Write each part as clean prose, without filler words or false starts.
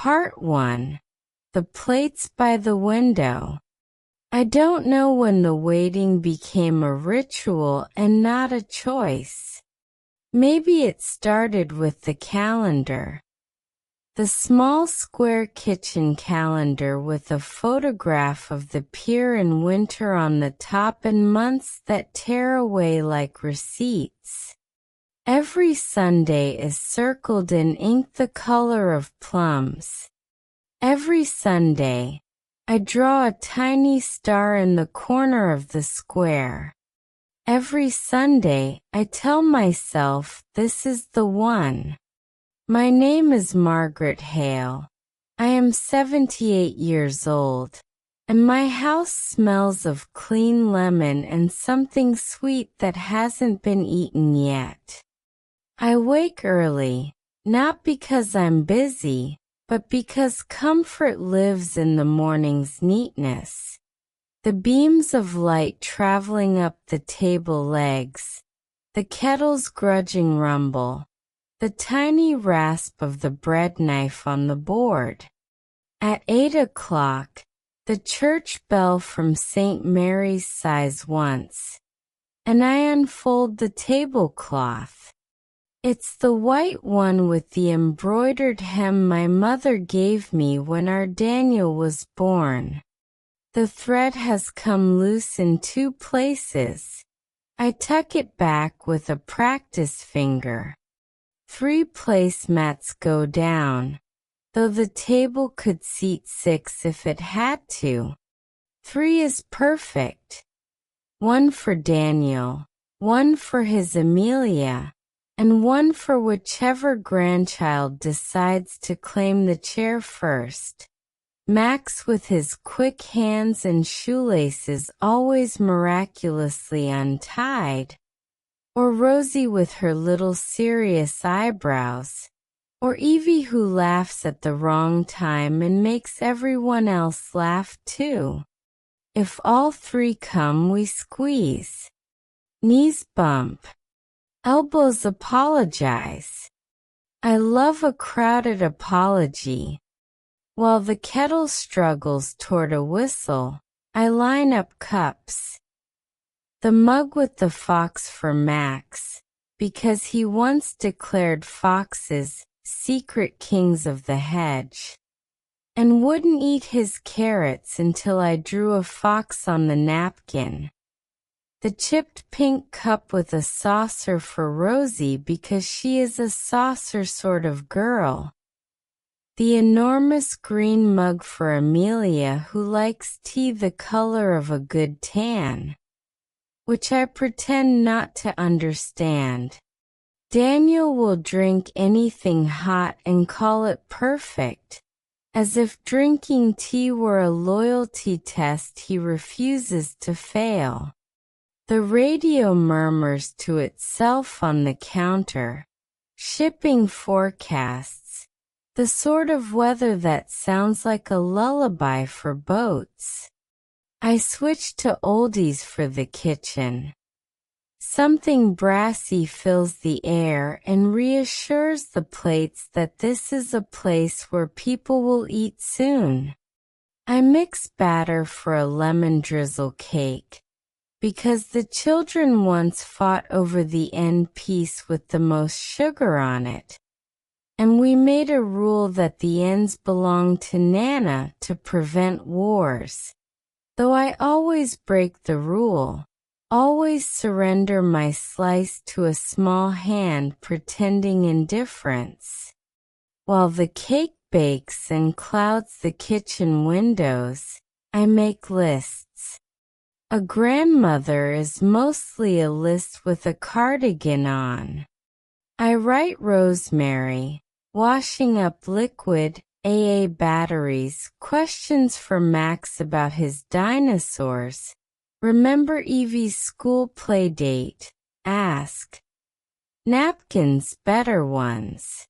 Part 1. The plates by the window. I don't know when the waiting became a ritual and not a choice. Maybe it started with the calendar. The small square kitchen calendar with a photograph of the pier in winter on the top and months that tear away like receipts. Every Sunday is circled in ink the color of plums. Every Sunday, I draw a tiny star in the corner of the square. Every Sunday, I tell myself this is the one. My name is Margaret Hale. I am 78 years old, and my house smells of clean lemon and something sweet that hasn't been eaten yet. I wake early, not because I'm busy, but because comfort lives in the morning's neatness. The beams of light traveling up the table legs, the kettle's grudging rumble, the tiny rasp of the bread knife on the board. At 8 o'clock, the church bell from St. Mary's sighs once, and I unfold the tablecloth. It's the white one with the embroidered hem my mother gave me when our Daniel was born. The thread has come loose in 2 places. I tuck it back with a practice finger. 3 placemats go down, though the table could seat 6 if it had to. 3 is perfect. 1 for Daniel, 1 for his Amelia, and 1 for whichever grandchild decides to claim the chair first. Max with his quick hands and shoelaces always miraculously untied, or Rosie with her little serious eyebrows, or Evie who laughs at the wrong time and makes everyone else laugh too. If all 3 come, we squeeze. Knees bump. Elbows apologize. I love a crowded apology. While the kettle struggles toward a whistle, I line up cups. The mug with the fox for Max, because he once declared foxes secret kings of the hedge, and wouldn't eat his carrots until I drew a fox on the napkin. The chipped pink cup with a saucer for Rosie because she is a saucer sort of girl. The enormous green mug for Amelia who likes tea the color of a good tan, which I pretend not to understand. Daniel will drink anything hot and call it perfect, as if drinking tea were a loyalty test he refuses to fail. The radio murmurs to itself on the counter, shipping forecasts, the sort of weather that sounds like a lullaby for boats. I switch to oldies for the kitchen. Something brassy fills the air and reassures the plates that this is a place where people will eat soon. I mix batter for a lemon drizzle cake, because the children once fought over the end piece with the most sugar on it, and we made a rule that the ends belonged to Nana to prevent wars. Though I always break the rule, always surrender my slice to a small hand pretending indifference. While the cake bakes and clouds the kitchen windows, I make lists. A grandmother is mostly a list with a cardigan on. I write Rosemary, washing up liquid, AA batteries, questions for Max about his dinosaurs, remember Evie's school play date, ask. Napkins, better ones.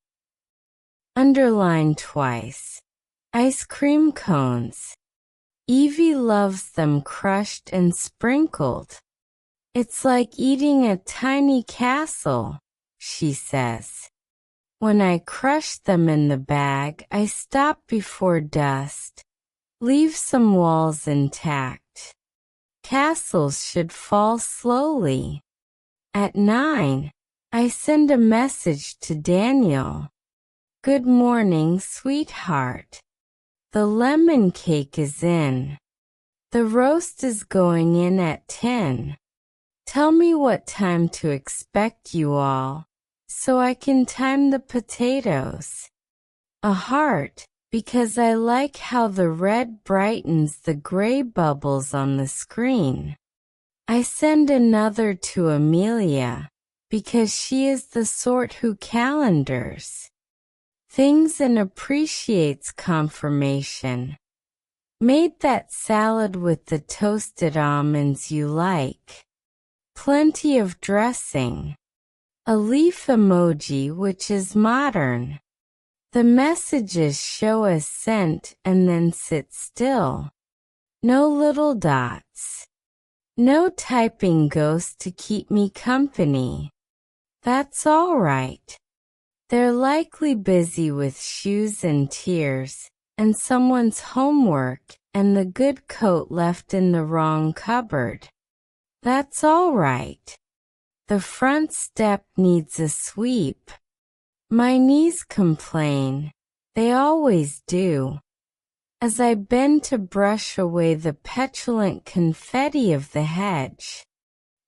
Underline twice. Ice cream cones. Evie loves them crushed and sprinkled. It's like eating a tiny castle, she says. When I crush them in the bag, I stop before dust. Leave some walls intact. Castles should fall slowly. At 9, I send a message to Daniel. Good morning, sweetheart. The lemon cake is in. The roast is going in at 10. Tell me what time to expect you all, so I can time the potatoes. A heart, because I like how the red brightens the gray bubbles on the screen. I send another to Amelia, because she is the sort who calendars things and appreciates confirmation. Made that salad with the toasted almonds you like. Plenty of dressing. A leaf emoji which is modern. The messages show as sent and then sit still. No little dots. No typing ghost to keep me company. That's all right. They're likely busy with shoes and tears, and someone's homework, and the good coat left in the wrong cupboard. That's all right. The front step needs a sweep. My knees complain. They always do. As I bend to brush away the petulant confetti of the hedge.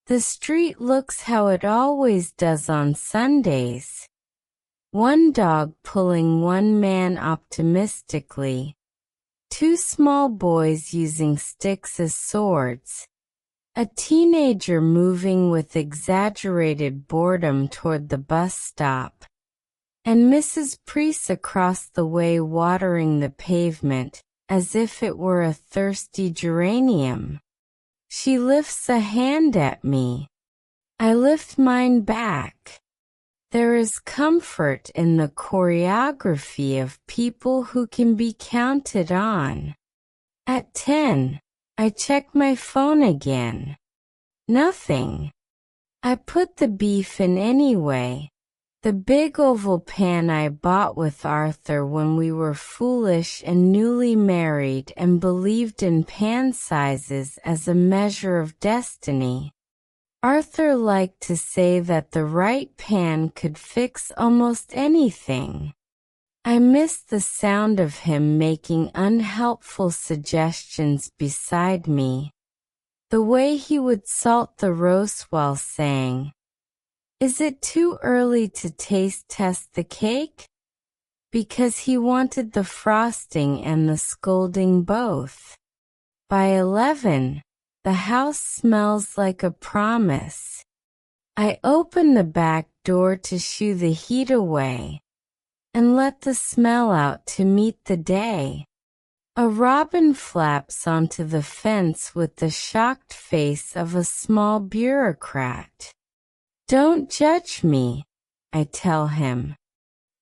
The street looks how it always does on Sundays. One dog pulling one man optimistically. Two small boys using sticks as swords. A teenager moving with exaggerated boredom toward the bus stop. And Mrs. Priest across the way watering the pavement, as if it were a thirsty geranium. She lifts a hand at me. I lift mine back. There is comfort in the choreography of people who can be counted on. At 10, I check my phone again. Nothing. I put the beef in anyway. The big oval pan I bought with Arthur when we were foolish and newly married and believed in pan sizes as a measure of destiny. Arthur liked to say that the right pan could fix almost anything. I missed the sound of him making unhelpful suggestions beside me. The way he would salt the roast while saying, "Is it too early to taste test the cake?" Because he wanted the frosting and the scolding both. By 11, the house smells like a promise. I open the back door to shoo the heat away and let the smell out to meet the day. A robin flaps onto the fence with the shocked face of a small bureaucrat. Don't judge me, I tell him.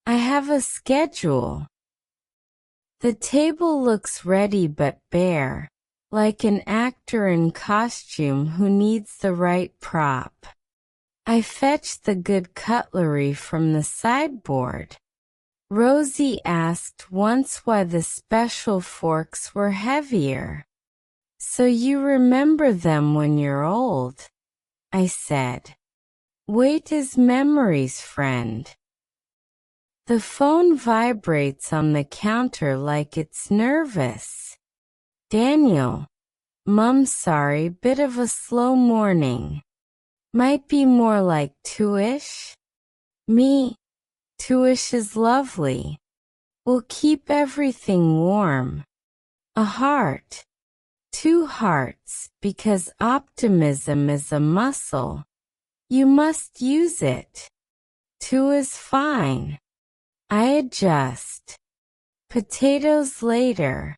I have a schedule. The table looks ready but bare. Like an actor in costume who needs the right prop. I fetch the good cutlery from the sideboard. Rosie asked once why the special forks were heavier. So you remember them when you're old, I said. Weight is memory's friend. The phone vibrates on the counter like it's nervous. Daniel, Mum, sorry, bit of a slow morning. Might be more like 2-ish? Me? 2-ish is lovely. We'll keep everything warm. A heart. 2 hearts, because optimism is a muscle. You must use it. 2 is fine. I adjust. Potatoes later.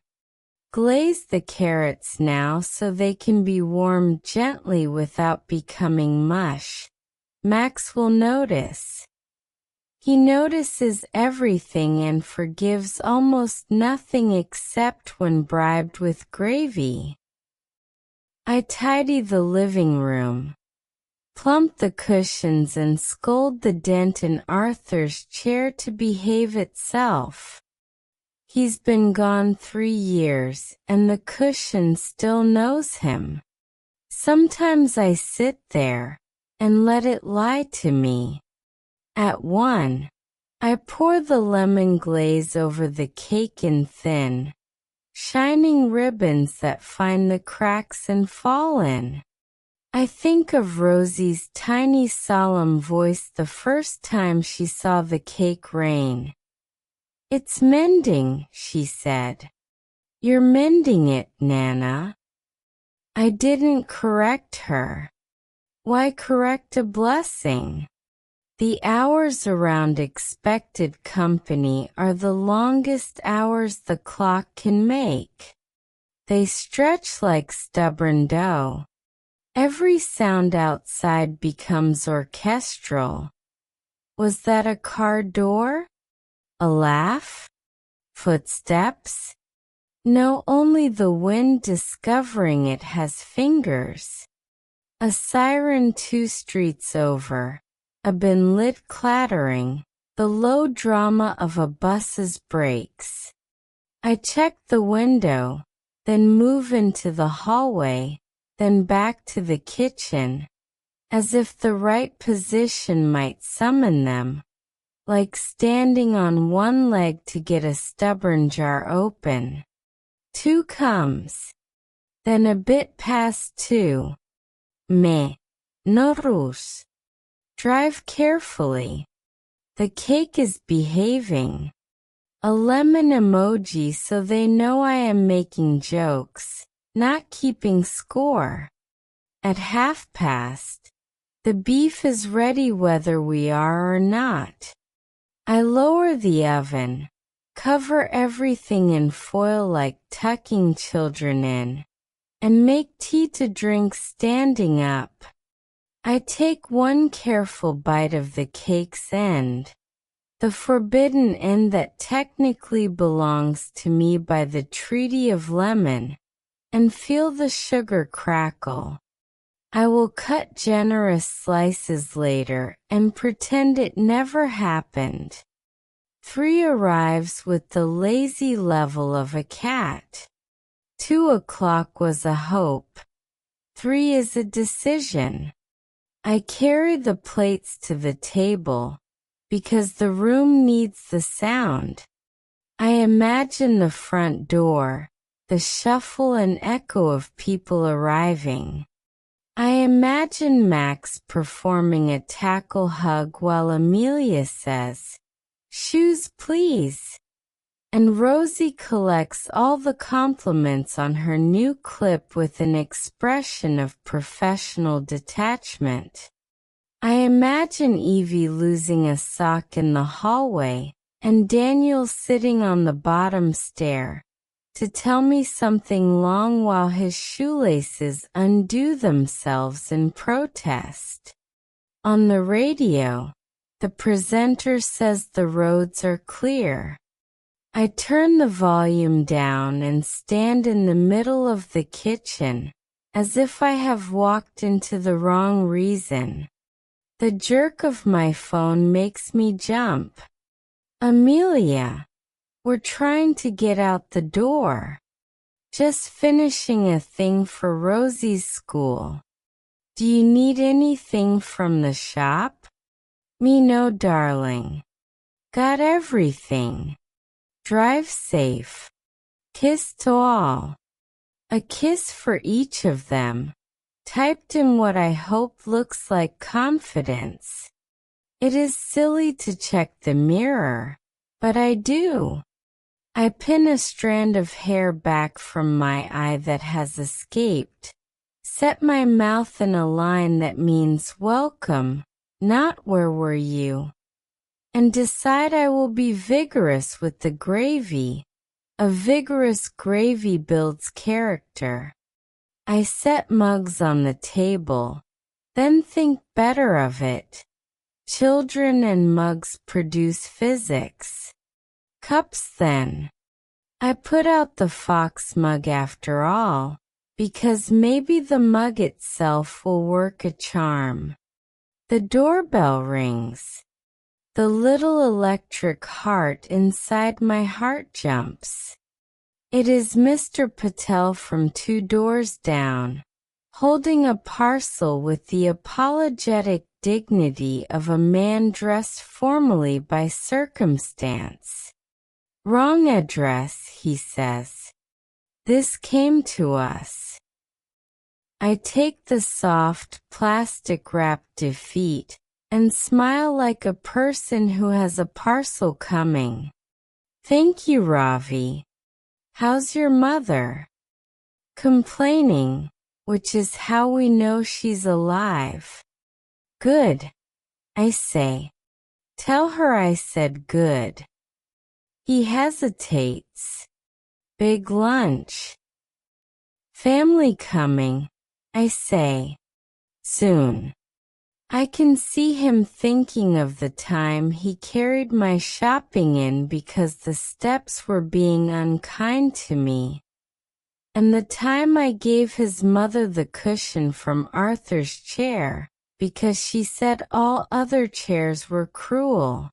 Glaze the carrots now so they can be warmed gently without becoming mush. Max will notice. He notices everything and forgives almost nothing except when bribed with gravy. I tidy the living room. plump the cushions and scold the dent in Arthur's chair to behave itself. He's been gone 3 years, and the cushion still knows him. Sometimes I sit there and let it lie to me. At 1, I pour the lemon glaze over the cake in thin, shining ribbons that find the cracks and fall in. I think of Rosie's tiny solemn voice the first time she saw the cake rain. "It's mending," she said. "You're mending it, Nana." I didn't correct her. Why correct a blessing? The hours around expected company are the longest hours the clock can make. They stretch like stubborn dough. Every sound outside becomes orchestral. Was that a car door? A laugh? Footsteps? No, only the wind discovering it has fingers. A siren 2 streets over. A bin lid clattering, the low drama of a bus's brakes. I check the window, then move into the hallway, then back to the kitchen, as if the right position might summon them, like standing on one leg to get a stubborn jar open. 2 comes. Then a bit past 2. Mais, no rush. Drive carefully. The cake is behaving. A lemon emoji so they know I am making jokes, not keeping score. At 1:30, the beef is ready whether we are or not. I lower the oven, cover everything in foil like tucking children in, and make tea to drink standing up. I take one careful bite of the cake's end, the forbidden end that technically belongs to me by the Treaty of Lemon, and feel the sugar crackle. I will cut generous slices later and pretend it never happened. 3 arrives with the lazy level of a cat. 2 o'clock was a hope. 3 is a decision. I carry the plates to the table, because the room needs the sound. I imagine the front door, the shuffle and echo of people arriving. I imagine Max performing a tackle hug while Amelia says, "Shoes, please." And Rosie collects all the compliments on her new clip with an expression of professional detachment. I imagine Evie losing a sock in the hallway, and Daniel sitting on the bottom stair, to tell me something long while his shoelaces undo themselves in protest. On the radio, the presenter says the roads are clear. I turn the volume down and stand in the middle of the kitchen, as if I have walked into the wrong reason. The jerk of my phone makes me jump. "Amelia, we're trying to get out the door. Just finishing a thing for Rosie's school. Do you need anything from the shop?" "Me no, darling. Got everything. Drive safe. Kiss to all." A kiss for each of them, typed in what I hope looks like confidence. It is silly to check the mirror, but I do. I pin a strand of hair back from my eye that has escaped, set my mouth in a line that means welcome, not where were you, and decide I will be vigorous with the gravy. A vigorous gravy builds character. I set mugs on the table, then think better of it. Children and mugs produce physics. Cups then. I put out the fox mug after all, because maybe the mug itself will work a charm. The doorbell rings. The little electric heart inside my heart jumps. It is Mr. Patel from 2 doors down, holding a parcel with the apologetic dignity of a man dressed formally by circumstance. "Wrong address," he says. "This came to us." I take the soft, plastic-wrapped defeat and smile like a person who has a parcel coming. "Thank you, Ravi. How's your mother?" "Complaining, which is how we know she's alive." "Good," I say. "Tell her I said good." He hesitates. "Big lunch." "Family coming," I say. "Soon." I can see him thinking of the time he carried my shopping in because the steps were being unkind to me, and the time I gave his mother the cushion from Arthur's chair because she said all other chairs were cruel.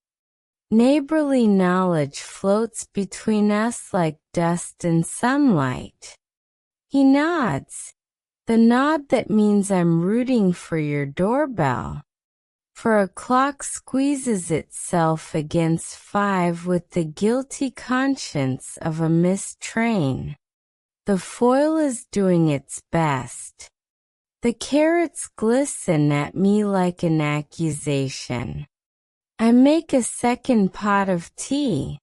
Neighborly knowledge floats between us like dust and sunlight. He nods, the nod that means I'm rooting for your doorbell. For a clock squeezes itself against 5 with the guilty conscience of a missed train. The foil is doing its best. The carrots glisten at me like an accusation. I make a second pot of tea.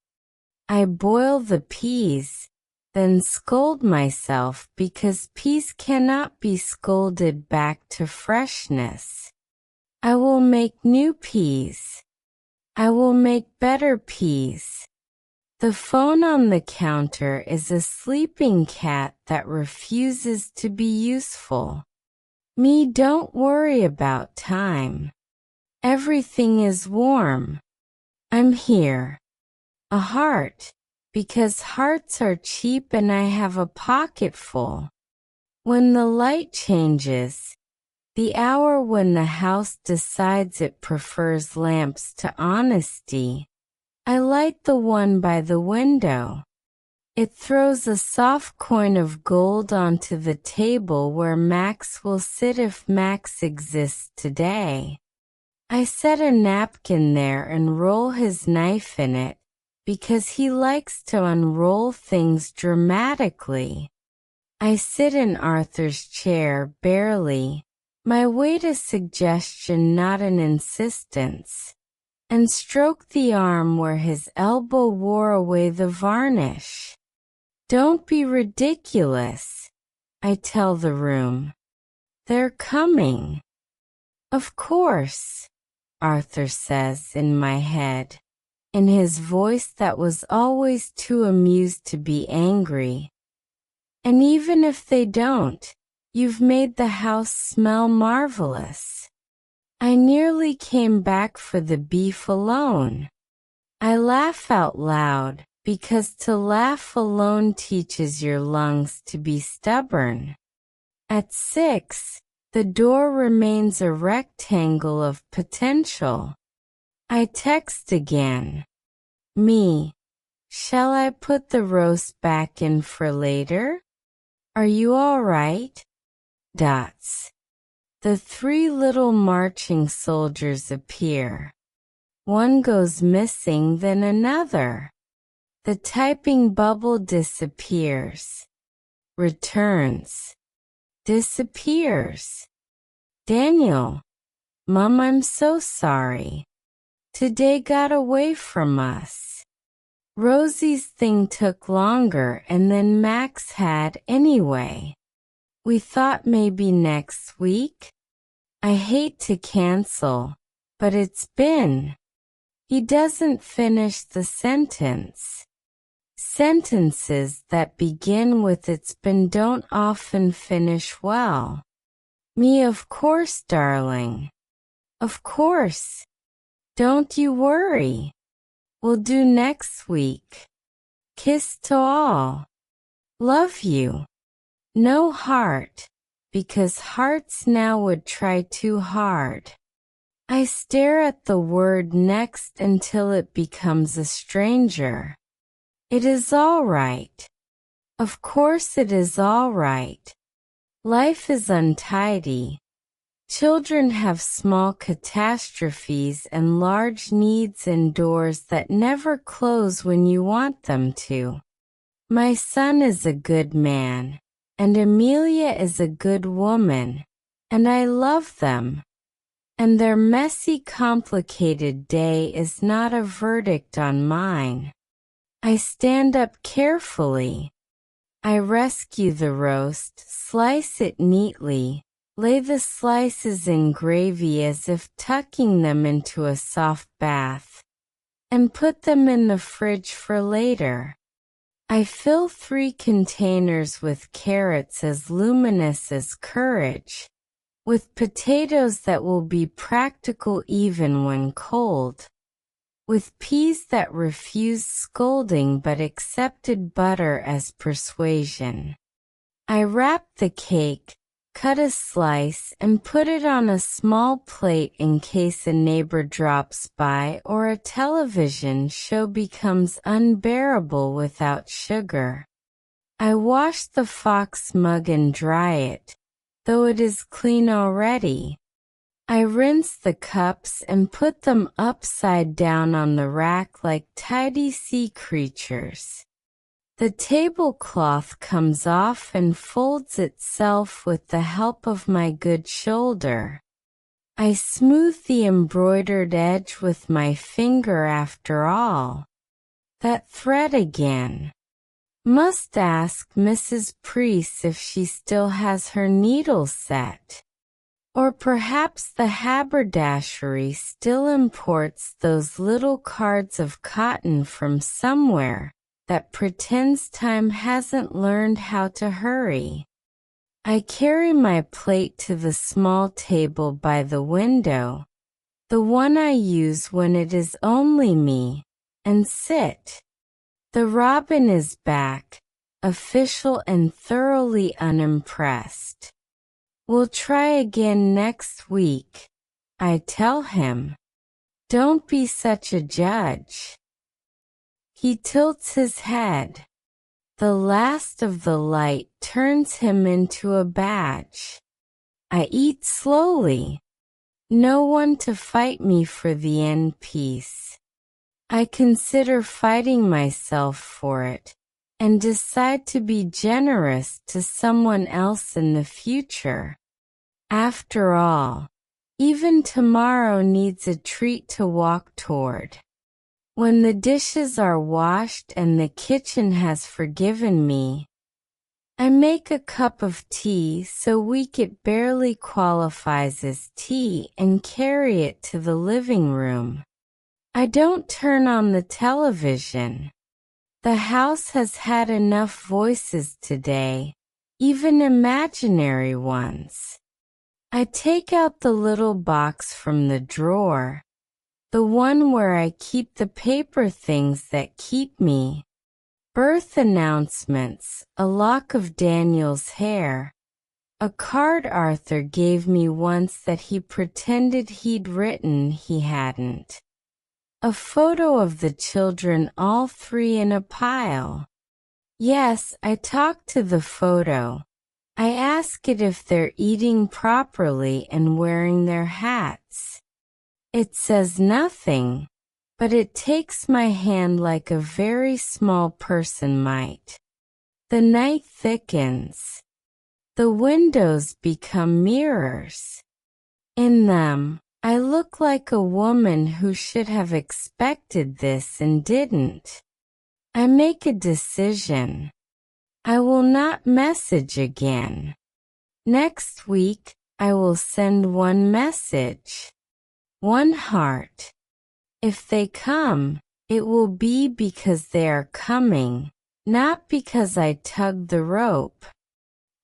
I boil the peas, then scold myself because peas cannot be scolded back to freshness. I will make new peas. I will make better peas. The phone on the counter is a sleeping cat that refuses to be useful. Me don't worry about time. Everything is warm. I'm here. A heart, because hearts are cheap and I have a pocket full. When the light changes, the hour when the house decides it prefers lamps to honesty, I light the one by the window. It throws a soft coin of gold onto the table where Max will sit if Max exists today. I set a napkin there and roll his knife in it, because he likes to unroll things dramatically. I sit in Arthur's chair barely, my weight a suggestion not an insistence, and stroke the arm where his elbow wore away the varnish. "Don't be ridiculous," I tell the room. "They're coming." "Of course," Arthur says in my head, in his voice that was always too amused to be angry. "And even if they don't, you've made the house smell marvelous." I nearly came back for the beef alone. I laugh out loud, because to laugh alone teaches your lungs to be stubborn. At 6, the door remains a rectangle of potential. I text again. "Me, shall I put the roast back in for later? Are you all right?" Dots. The 3 little marching soldiers appear. One goes missing, then another. The typing bubble disappears. Returns. Disappears. "Daniel, Mom, I'm so sorry. Today got away from us. Rosie's thing took longer and then Max had anyway. We thought maybe next week. I hate to cancel, but it's been." He doesn't finish the sentence. Sentences that begin with "it's been" don't often finish well. Me, "Of course, darling. Of course. Don't you worry. We'll do next week. Kiss to all. Love you." No heart, because hearts now would try too hard. I stare at the word next until it becomes a stranger. It is all right. Of course it is all right. Life is untidy. Children have small catastrophes and large needs and doors that never close when you want them to. My son is a good man, and Amelia is a good woman, and I love them. And their messy, complicated day is not a verdict on mine. I stand up carefully. I rescue the roast, slice it neatly, lay the slices in gravy as if tucking them into a soft bath, and put them in the fridge for later. I fill 3 containers with carrots as luminous as courage, with potatoes that will be practical even when cold, with peas that refused scolding but accepted butter as persuasion. I wrap the cake, cut a slice and put it on a small plate in case a neighbor drops by or a television show becomes unbearable without sugar. I wash the Fox mug and dry it, though it is clean already. I rinse the cups and put them upside down on the rack like tidy sea creatures. The tablecloth comes off and folds itself with the help of my good shoulder. I smooth the embroidered edge with my finger after all. That thread again. Must ask Mrs. Priest if she still has her needle set. Or perhaps the haberdashery still imports those little cards of cotton from somewhere that pretends time hasn't learned how to hurry. I carry my plate to the small table by the window, the one I use when it is only me, and sit. The robin is back, official and thoroughly unimpressed. We'll try again next week, I tell him. Don't be such a judge. He tilts his head. The last of the light turns him into a badge. I eat slowly. No one to fight me for the end piece. I consider fighting myself for it, and decide to be generous to someone else in the future. After all, even tomorrow needs a treat to walk toward. When the dishes are washed and the kitchen has forgiven me, I make a cup of tea so weak it barely qualifies as tea and carry it to the living room. I don't turn on the television. The house has had enough voices today, even imaginary ones. I take out the little box from the drawer, the one where I keep the paper things that keep me. Birth announcements, a lock of Daniel's hair, a card Arthur gave me once that he pretended he'd written he hadn't. A photo of the children, all 3 in a pile. Yes, I talk to the photo. I ask it if they're eating properly and wearing their hats. It says nothing, but it takes my hand like a very small person might. The night thickens. The windows become mirrors. In them, I look like a woman who should have expected this and didn't. I make a decision. I will not message again. Next week, I will send 1 message. 1 heart. If they come, it will be because they are coming, not because I tugged the rope.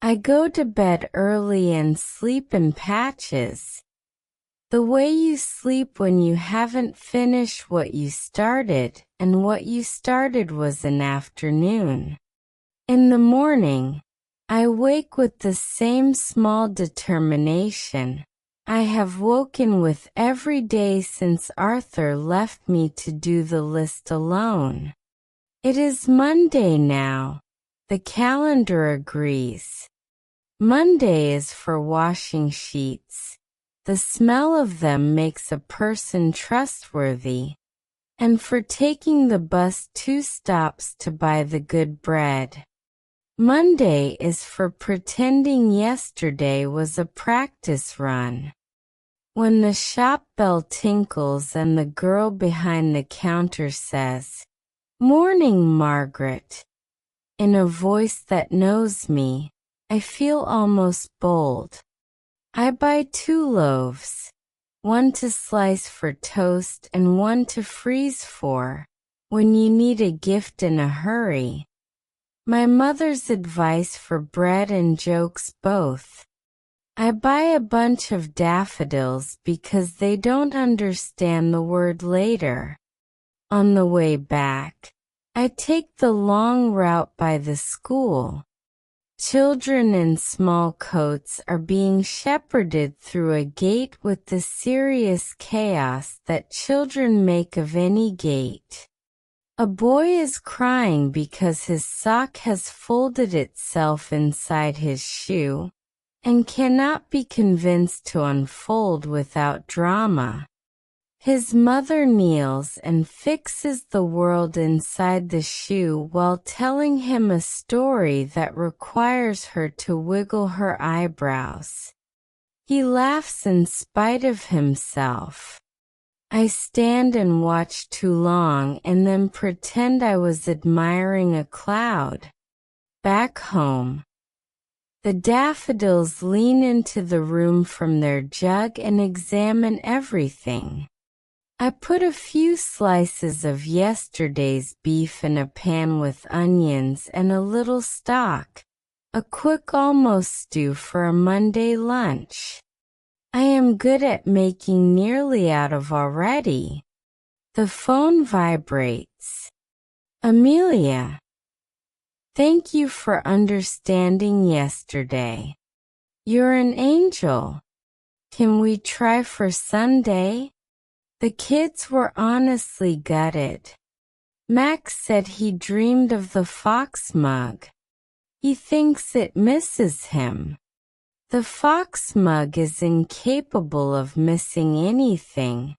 I go to bed early and sleep in patches. The way you sleep when you haven't finished what you started, and what you started was an afternoon. In the morning, I wake with the same small determination. I have woken with every day since Arthur left me to do the list alone. It is Monday now. The calendar agrees. Monday is for washing sheets. The smell of them makes a person trustworthy. And for taking the bus 2 stops to buy the good bread. Monday is for pretending yesterday was a practice run. When the shop bell tinkles and the girl behind the counter says, "Morning, Margaret," in a voice that knows me, I feel almost bold. I buy 2 loaves, one to slice for toast and one to freeze for, when you need a gift in a hurry. My mother's advice for bread and jokes both. I buy a bunch of daffodils because they don't understand the word later. On the way back, I take the long route by the school. Children in small coats are being shepherded through a gate with the serious chaos that children make of any gate. A boy is crying because his sock has folded itself inside his shoe, and cannot be convinced to unfold without drama. His mother kneels and fixes the world inside the shoe while telling him a story that requires her to wiggle her eyebrows. He laughs in spite of himself. I stand and watch too long and then pretend I was admiring a cloud. Back home, the daffodils lean into the room from their jug and examine everything. I put a few slices of yesterday's beef in a pan with onions and a little stock, a quick almost stew for a Monday lunch. I am good at making nearly out of already. The phone vibrates. Amelia. Thank you for understanding yesterday. You're an angel. Can we try for Sunday? The kids were honestly gutted. Max said he dreamed of the fox mug. He thinks it misses him. The fox mug is incapable of missing anything.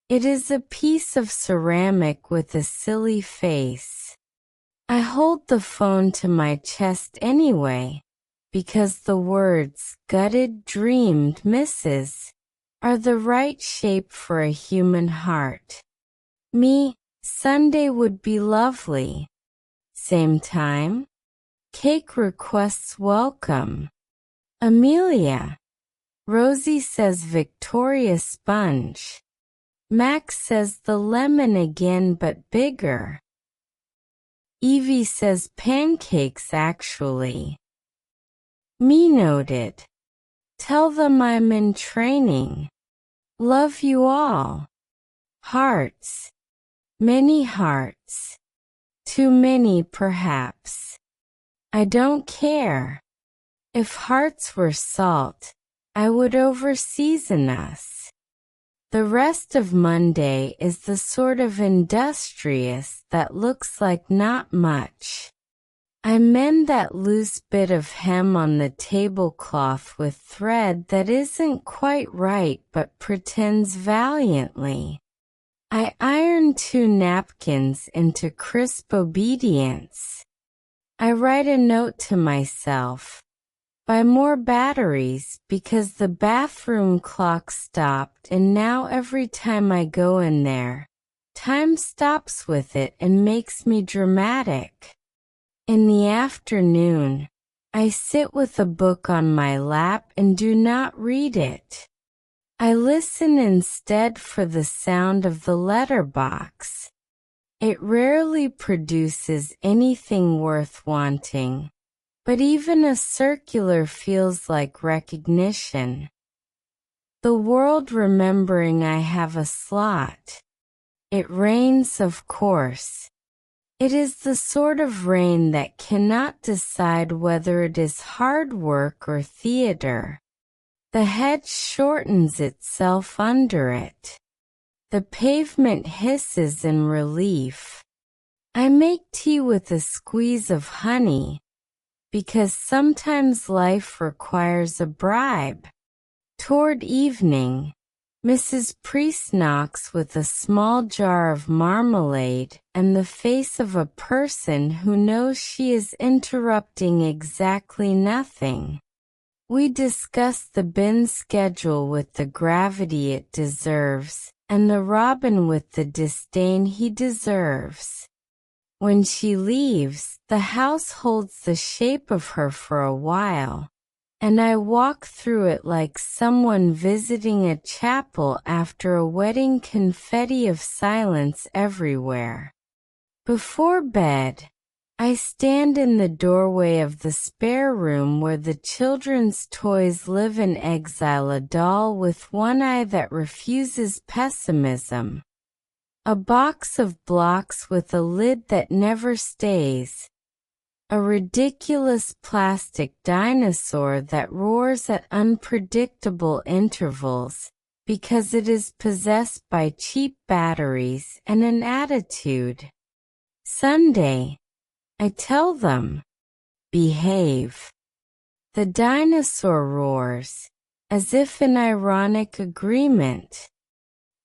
It is a piece of ceramic with a silly face. I hold the phone to my chest anyway, because the words gutted, dreamed, misses are the right shape for a human heart. Me, Sunday would be lovely. Same time? Cake requests welcome. Amelia. Rosie says Victoria sponge. Max says the lemon again but bigger. Evie says pancakes actually. Me noted. Tell them I'm in training. Love you all. Hearts. Many hearts. Too many perhaps. I don't care. If hearts were salt, I would over-season us. The rest of Monday is the sort of industrious that looks like not much. I mend that loose bit of hem on the tablecloth with thread that isn't quite right but pretends valiantly. I iron 2 napkins into crisp obedience. I write a note to myself. Buy more batteries because the bathroom clock stopped and now every time I go in there, time stops with it and makes me dramatic. In the afternoon, I sit with a book on my lap and do not read it. I listen instead for the sound of the letterbox. It rarely produces anything worth wanting. But even a circular feels like recognition. The world remembering I have a slot. It rains, of course. It is the sort of rain that cannot decide whether it is hard work or theater. The hedge shortens itself under it. The pavement hisses in relief. I make tea with a squeeze of honey, because sometimes life requires a bribe. Toward evening, Mrs. Priest knocks with a small jar of marmalade and the face of a person who knows she is interrupting exactly nothing. We discuss the bin schedule with the gravity it deserves, and the robin with the disdain he deserves. When she leaves, the house holds the shape of her for a while, and I walk through it like someone visiting a chapel after a wedding, confetti of silence everywhere. Before bed, I stand in the doorway of the spare room where the children's toys live in exile, a doll with one eye that refuses pessimism, a box of blocks with a lid that never stays, a ridiculous plastic dinosaur that roars at unpredictable intervals because it is possessed by cheap batteries and an attitude. Sunday, I tell them, behave. The dinosaur roars, as if in ironic agreement.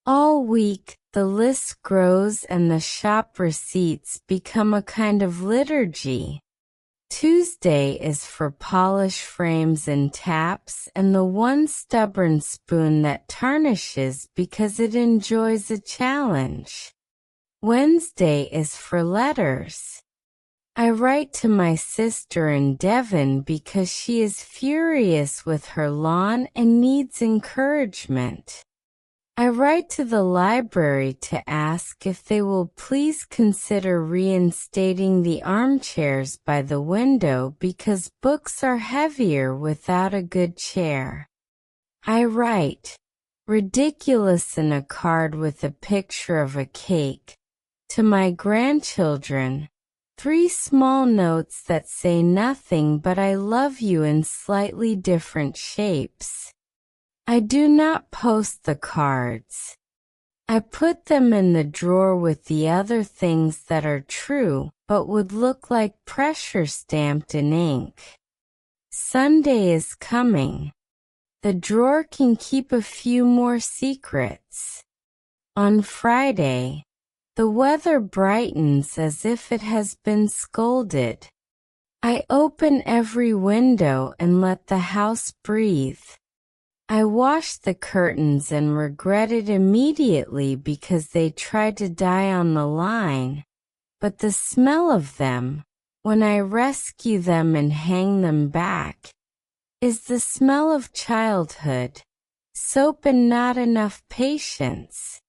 All week, the list grows and the shop receipts become a kind of liturgy. Tuesday is for polish frames and taps and the one stubborn spoon that tarnishes because it enjoys a challenge. Wednesday is for letters. I write to my sister in Devon because she is furious with her lawn and needs encouragement. I write to the library to ask if they will please consider reinstating the armchairs by the window because books are heavier without a good chair. I write, ridiculous in a card with a picture of a cake, to my grandchildren, 3 small notes that say nothing but I love you in slightly different shapes. I do not post the cards. I put them in the drawer with the other things that are true but would look like pressure stamped in ink. Sunday is coming. The drawer can keep a few more secrets. On Friday, the weather brightens as if it has been scolded. I open every window and let the house breathe. I wash the curtains and regret it immediately because they tried to die on the line, but the smell of them, when I rescue them and hang them back, is the smell of childhood, soap and not enough patience.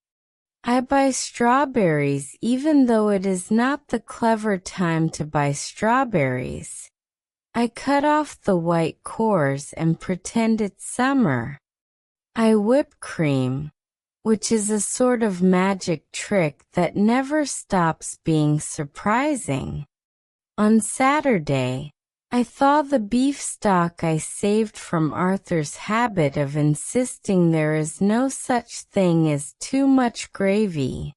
I buy strawberries even though it is not the clever time to buy strawberries. I cut off the white cores and pretend it's summer. I whip cream, which is a sort of magic trick that never stops being surprising. On Saturday, I thaw the beef stock I saved from Arthur's habit of insisting there is no such thing as too much gravy.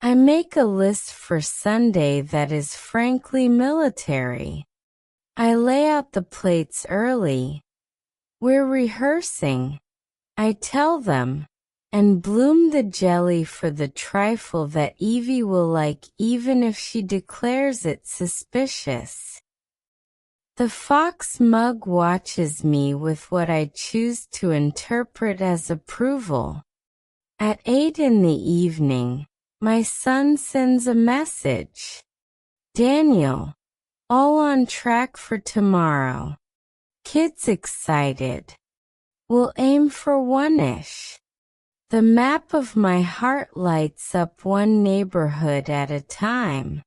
I make a list for Sunday that is frankly military. I lay out the plates early. We're rehearsing, I tell them, and bloom the jelly for the trifle that Evie will like even if she declares it suspicious. The fox mug watches me with what I choose to interpret as approval. At 8 in the evening, my son sends a message. Daniel, all on track for tomorrow. Kids excited. We'll aim for 1-ish. The map of my heart lights up one neighborhood at a time.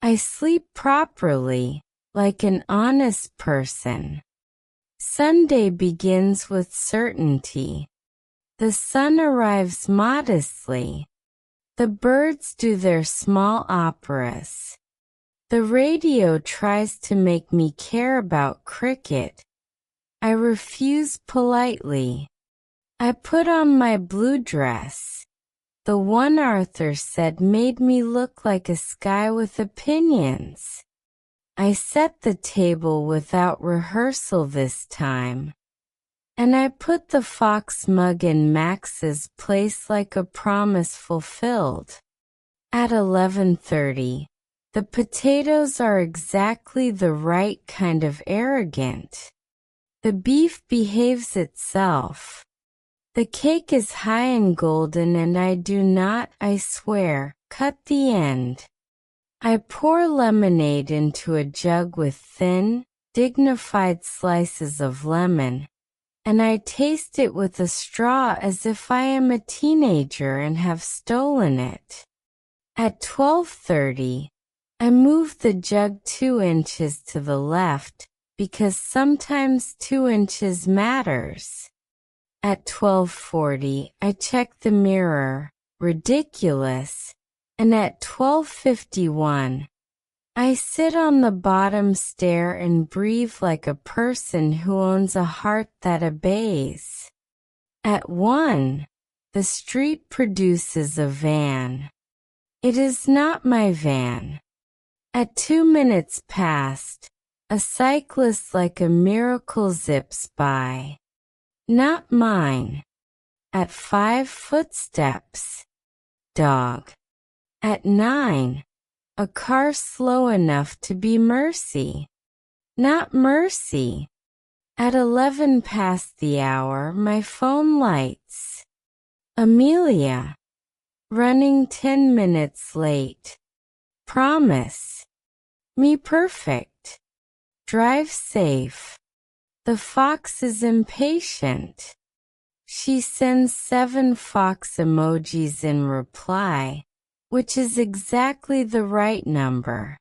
I sleep properly, like an honest person. Sunday begins with certainty. The sun arrives modestly. The birds do their small operas. The radio tries to make me care about cricket, I refuse politely. I put on my blue dress, the one Arthur said made me look like a sky with opinions. I set the table without rehearsal this time, and I put the fox mug in Max's place like a promise fulfilled. At 11:30, the potatoes are exactly the right kind of arrogant. The beef behaves itself. The cake is high and golden, and I do not, I swear, cut the end. I pour lemonade into a jug with thin, dignified slices of lemon, and I taste it with a straw as if I am a teenager and have stolen it. At 12:30, I move the jug 2 inches to the left, because sometimes 2 inches matters. At 12:40, I check the mirror, ridiculous, and at 12:51, I sit on the bottom stair and breathe like a person who owns a heart that obeys. At 1, the street produces a van. It is not my van. At 2 minutes past, a cyclist like a miracle zips by. Not mine. At 5 footsteps. Dog. At 9, a car slow enough to be Mercy. Not Mercy. At 11 past the hour, my phone lights. Amelia. Running 10 minutes late. Promise. Me perfect. Drive safe. The fox is impatient. She sends 7 fox emojis in reply, which is exactly the right number.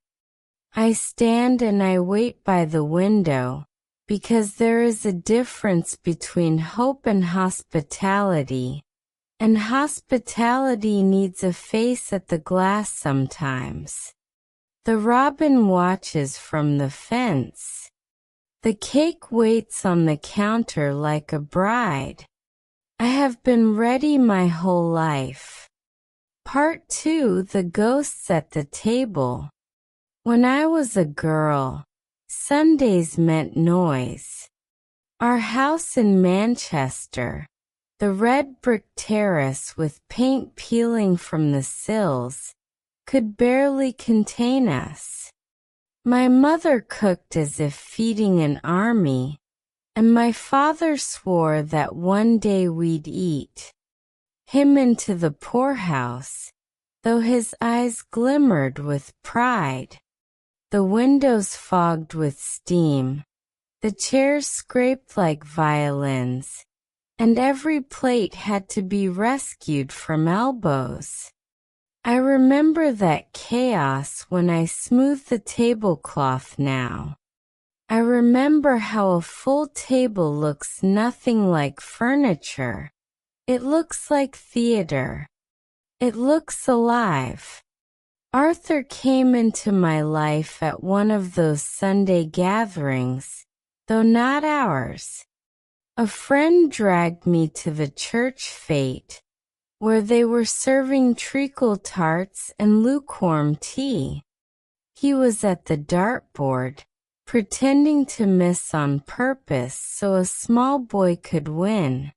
I stand and I wait by the window, because there is a difference between hope and hospitality. And hospitality needs a face at the glass sometimes. The robin watches from the fence. The cake waits on the counter like a bride. I have been ready my whole life. Part 2: The Ghosts at the Table. When I was a girl, Sundays meant noise. Our house in Manchester, the red brick terrace with paint peeling from the sills, could barely contain us. My mother cooked as if feeding an army, and my father swore that one day we'd eat him into the poorhouse, though his eyes glimmered with pride. The windows fogged with steam, the chairs scraped like violins, and every plate had to be rescued from elbows. I remember that chaos when I smooth the tablecloth now. I remember how a full table looks nothing like furniture. It looks like theater. It looks alive. Arthur came into my life at one of those Sunday gatherings, though not ours. A friend dragged me to the church fete, where they were serving treacle tarts and lukewarm tea. He was at the dartboard, pretending to miss on purpose so a small boy could win.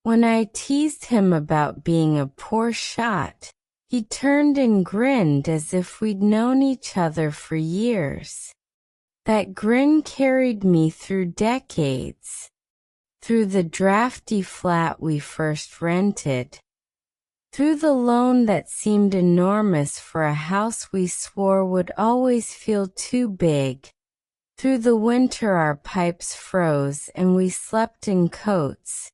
When I teased him about being a poor shot, he turned and grinned as if we'd known each other for years. That grin carried me through decades. Through the drafty flat we first rented. Through the loan that seemed enormous for a house we swore would always feel too big. Through the winter our pipes froze and we slept in coats.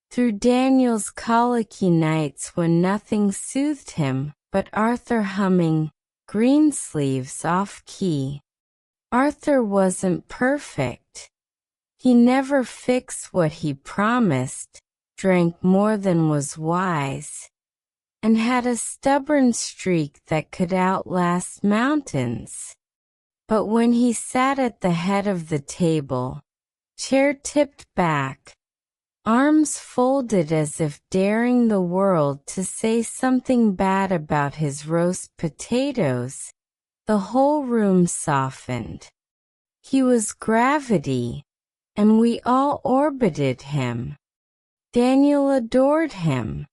Through Daniel's colicky nights when nothing soothed him but Arthur humming Greensleeves off key. Arthur wasn't perfect. He never fixed what he promised, drank more than was wise, and had a stubborn streak that could outlast mountains. But when he sat at the head of the table, Chair tipped back, arms folded as if daring the world to say something bad about his roast potatoes. The whole room softened. He was gravity, and we all orbited him. Daniel adored him.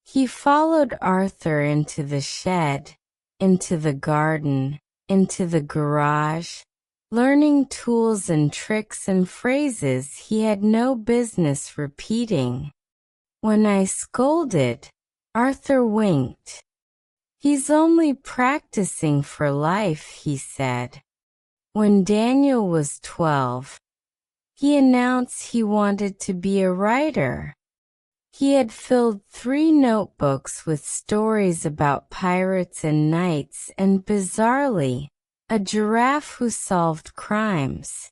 He followed Arthur into the shed, into the garden, into the garage, learning tools and tricks and phrases he had no business repeating. When I scolded, Arthur winked. "He's only practicing for life," he said. When Daniel was 12, he announced he wanted to be a writer. He had filled 3 notebooks with stories about pirates and knights and, bizarrely, a giraffe who solved crimes.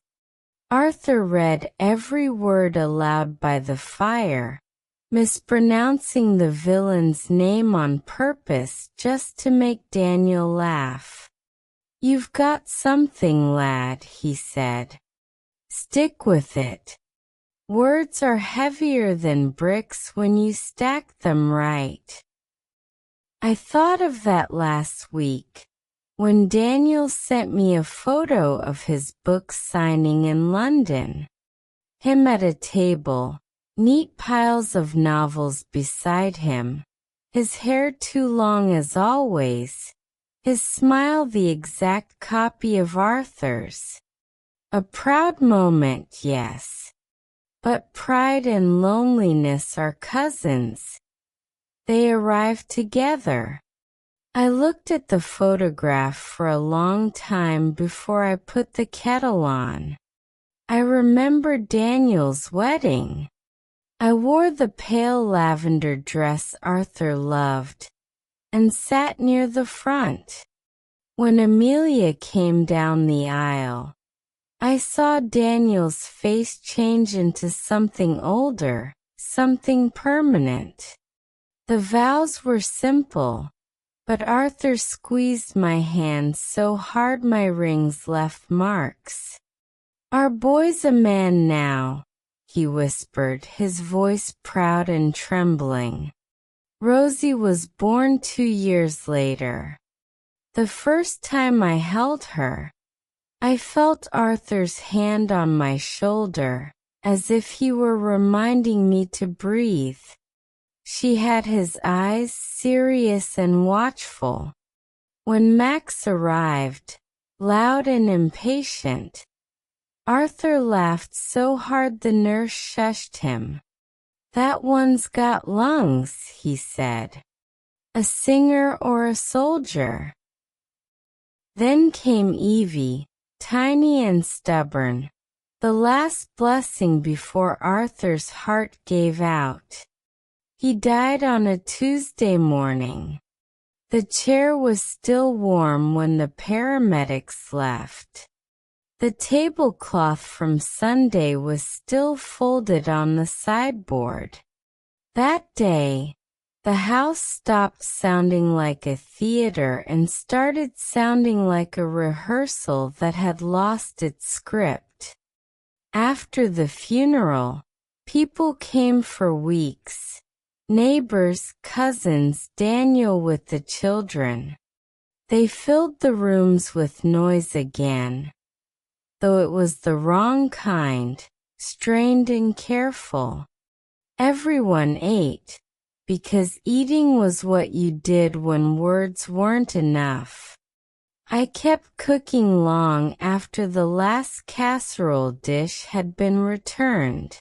Arthur read every word aloud by the fire, mispronouncing the villain's name on purpose just to make Daniel laugh. "You've got something, lad," he said. "Stick with it. Words are heavier than bricks when you stack them right." I thought of that last week, when Daniel sent me a photo of his book signing in London. Him at a table, neat piles of novels beside him, his hair too long as always, his smile the exact copy of Arthur's. A proud moment, yes. But pride and loneliness are cousins. They arrive together. I looked at the photograph for a long time before I put the kettle on. I remembered Daniel's wedding. I wore the pale lavender dress Arthur loved, and sat near the front. When Amelia came down the aisle, I saw Daniel's face change into something older, something permanent. The vows were simple, but Arthur squeezed my hand so hard my rings left marks. "Our boy's a man now," he whispered, his voice proud and trembling. Rosie was born 2 years later. The first time I held her, I felt Arthur's hand on my shoulder, as if he were reminding me to breathe. She had his eyes serious and watchful. When Max arrived, loud and impatient, Arthur laughed so hard the nurse shushed him. "That one's got lungs," he said. "A singer or a soldier?" Then came Evie, tiny and stubborn, the last blessing before Arthur's heart gave out. He died on a Tuesday morning. The chair was still warm when the paramedics left. The tablecloth from Sunday was still folded on the sideboard. That day, the house stopped sounding like a theater and started sounding like a rehearsal that had lost its script. After the funeral, people came for weeks. Neighbors, cousins, Daniel with the children. They filled the rooms with noise again, though it was the wrong kind, strained and careful. Everyone ate, because eating was what you did when words weren't enough. I kept cooking long after the last casserole dish had been returned.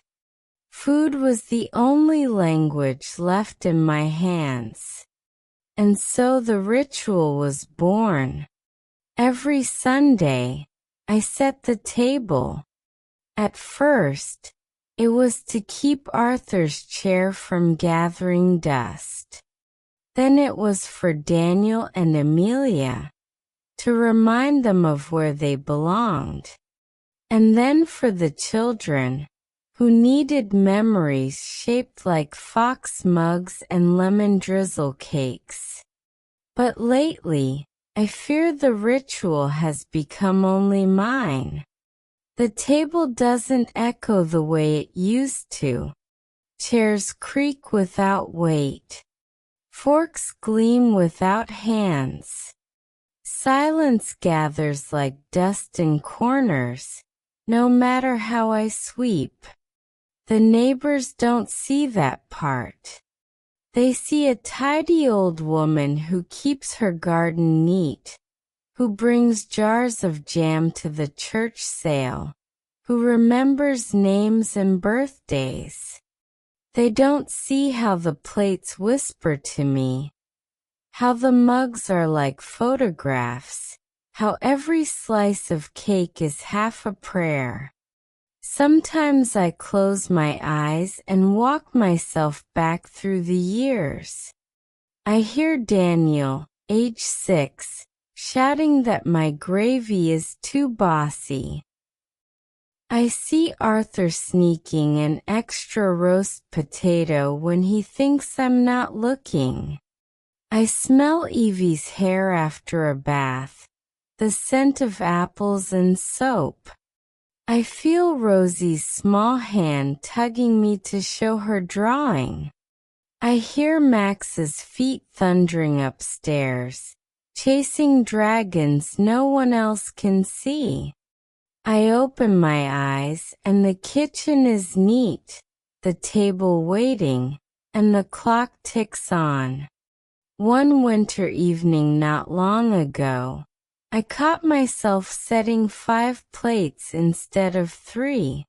Food was the only language left in my hands. And so the ritual was born. Every Sunday, I set the table. At first, it was to keep Arthur's chair from gathering dust. Then it was for Daniel and Amelia, to remind them of where they belonged. And then for the children, who needed memories shaped like fox mugs and lemon drizzle cakes. But lately, I fear the ritual has become only mine. The table doesn't echo the way it used to. Chairs creak without weight. Forks gleam without hands. Silence gathers like dust in corners, no matter how I sweep. The neighbors don't see that part. They see a tidy old woman who keeps her garden neat, who brings jars of jam to the church sale, who remembers names and birthdays. They don't see how the plates whisper to me, how the mugs are like photographs, how every slice of cake is half a prayer. Sometimes I close my eyes and walk myself back through the years. I hear Daniel, age 6, shouting that my gravy is too bossy. I see Arthur sneaking an extra roast potato when he thinks I'm not looking. I smell Evie's hair after a bath, the scent of apples and soap. I feel Rosie's small hand tugging me to show her drawing. I hear Max's feet thundering upstairs, chasing dragons no one else can see. I open my eyes and the kitchen is neat, the table waiting, and the clock ticks on. One winter evening not long ago, I caught myself setting 5 plates instead of 3.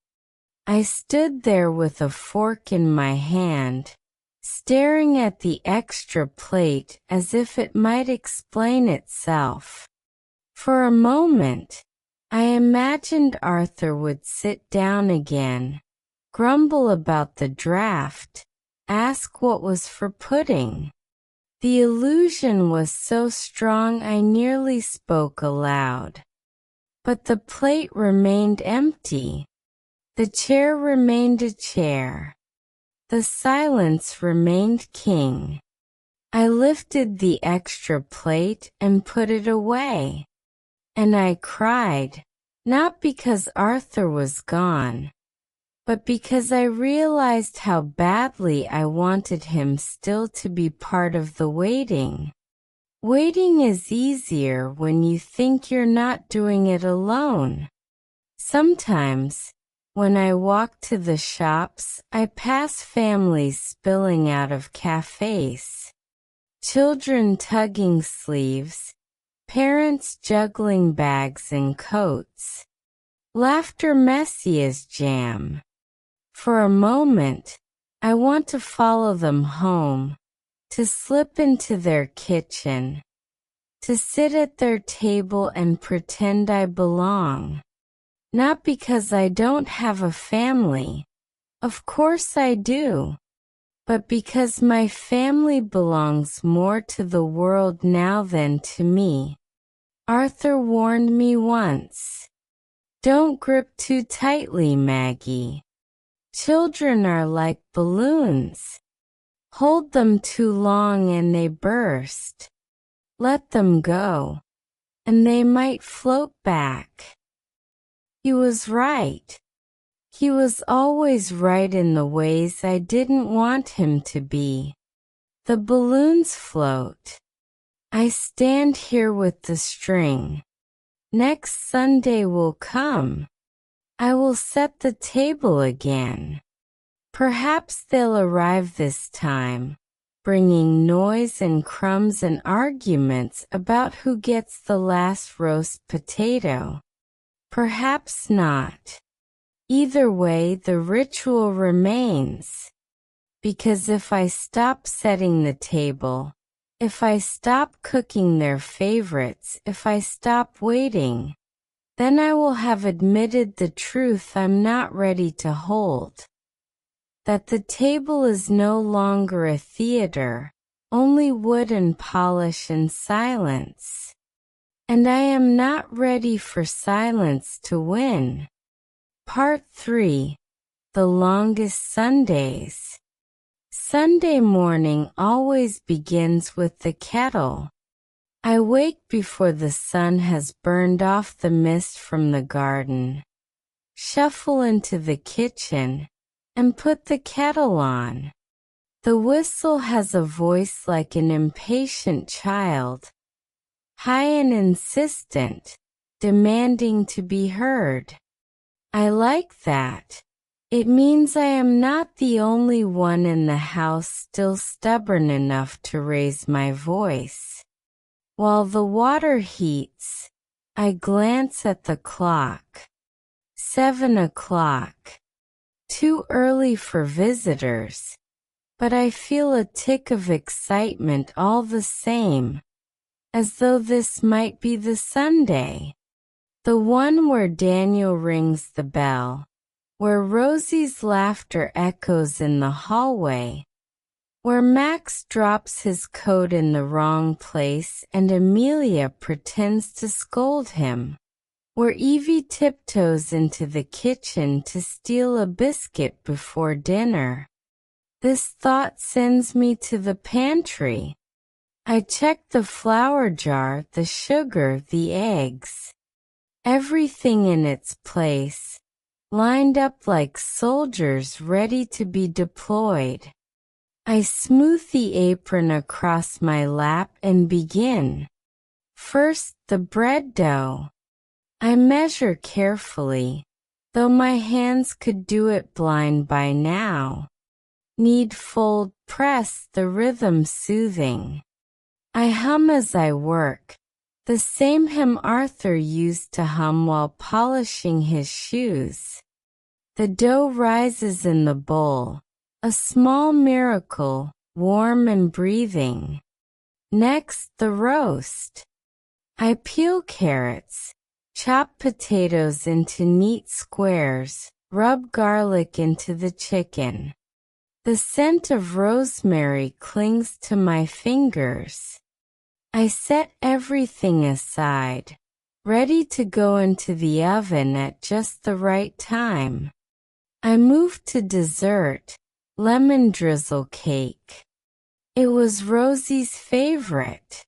I stood there with a fork in my hand, staring at the extra plate as if it might explain itself. For a moment, I imagined Arthur would sit down again, grumble about the draft, ask what was for pudding. The illusion was so strong I nearly spoke aloud. But the plate remained empty. The chair remained a chair. The silence remained king. I lifted the extra plate and put it away. And I cried, not because Arthur was gone, but because I realized how badly I wanted him still to be part of the waiting. Waiting is easier when you think you're not doing it alone. Sometimes, when I walk to the shops, I pass families spilling out of cafes, children tugging sleeves, parents juggling bags and coats, laughter messy as jam. For a moment, I want to follow them home, to slip into their kitchen, to sit at their table and pretend I belong. Not because I don't have a family, of course I do, but because my family belongs more to the world now than to me. Arthur warned me once. Don't grip too tightly, Maggie. Children are like balloons. Hold them too long and they burst. Let them go, and they might float back. He was right. He was always right in the ways I didn't want him to be. The balloons float. I stand here with the string. Next Sunday will come. I will set the table again. Perhaps they'll arrive this time, bringing noise and crumbs and arguments about who gets the last roast potato. Perhaps not. Either way, the ritual remains. Because if I stop setting the table, if I stop cooking their favorites, if I stop waiting, then I will have admitted the truth I'm not ready to hold. That the table is no longer a theater, only wood and polish and silence. And I am not ready for silence to win. Part 3. The Longest Sundays. Sunday morning always begins with the kettle. I wake before the sun has burned off the mist from the garden. shuffle into the kitchen, and put the kettle on. The whistle has a voice like an impatient child, high and insistent, demanding to be heard. I like that. It means I am not the only one in the house still stubborn enough to raise my voice. While the water heats, I glance at the clock. 7 o'clock. Too early for visitors, but I feel a tick of excitement all the same, as though this might be the Sunday. The one where Daniel rings the bell, where Rosie's laughter echoes in the hallway, where Max drops his coat in the wrong place and Amelia pretends to scold him, where Evie tiptoes into the kitchen to steal a biscuit before dinner. This thought sends me to the pantry. I check the flour jar, the sugar, the eggs. Everything in its place, lined up like soldiers ready to be deployed. I smooth the apron across my lap and begin. First, the bread dough. I measure carefully, though my hands could do it blind by now. Knead, fold, press, the rhythm soothing. I hum as I work, the same hymn Arthur used to hum while polishing his shoes. The dough rises in the bowl, a small miracle, warm and breathing. Next, the roast. I peel carrots, chop potatoes into neat squares, rub garlic into the chicken. The scent of rosemary clings to my fingers. I set everything aside, ready to go into the oven at just the right time. I moved to dessert, lemon drizzle cake. It was Rosie's favorite.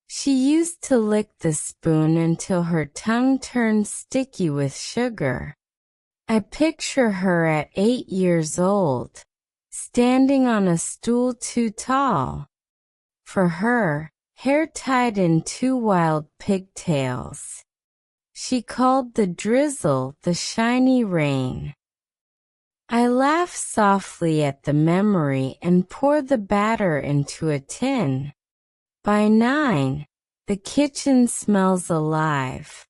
She used to lick the spoon until her tongue turned sticky with sugar. I picture her at 8 years old, standing on a stool too tall. For her, hair tied in 2 wild pigtails. She called the drizzle the shiny rain. I laugh softly at the memory and pour the batter into a tin. By 9, the kitchen smells alive.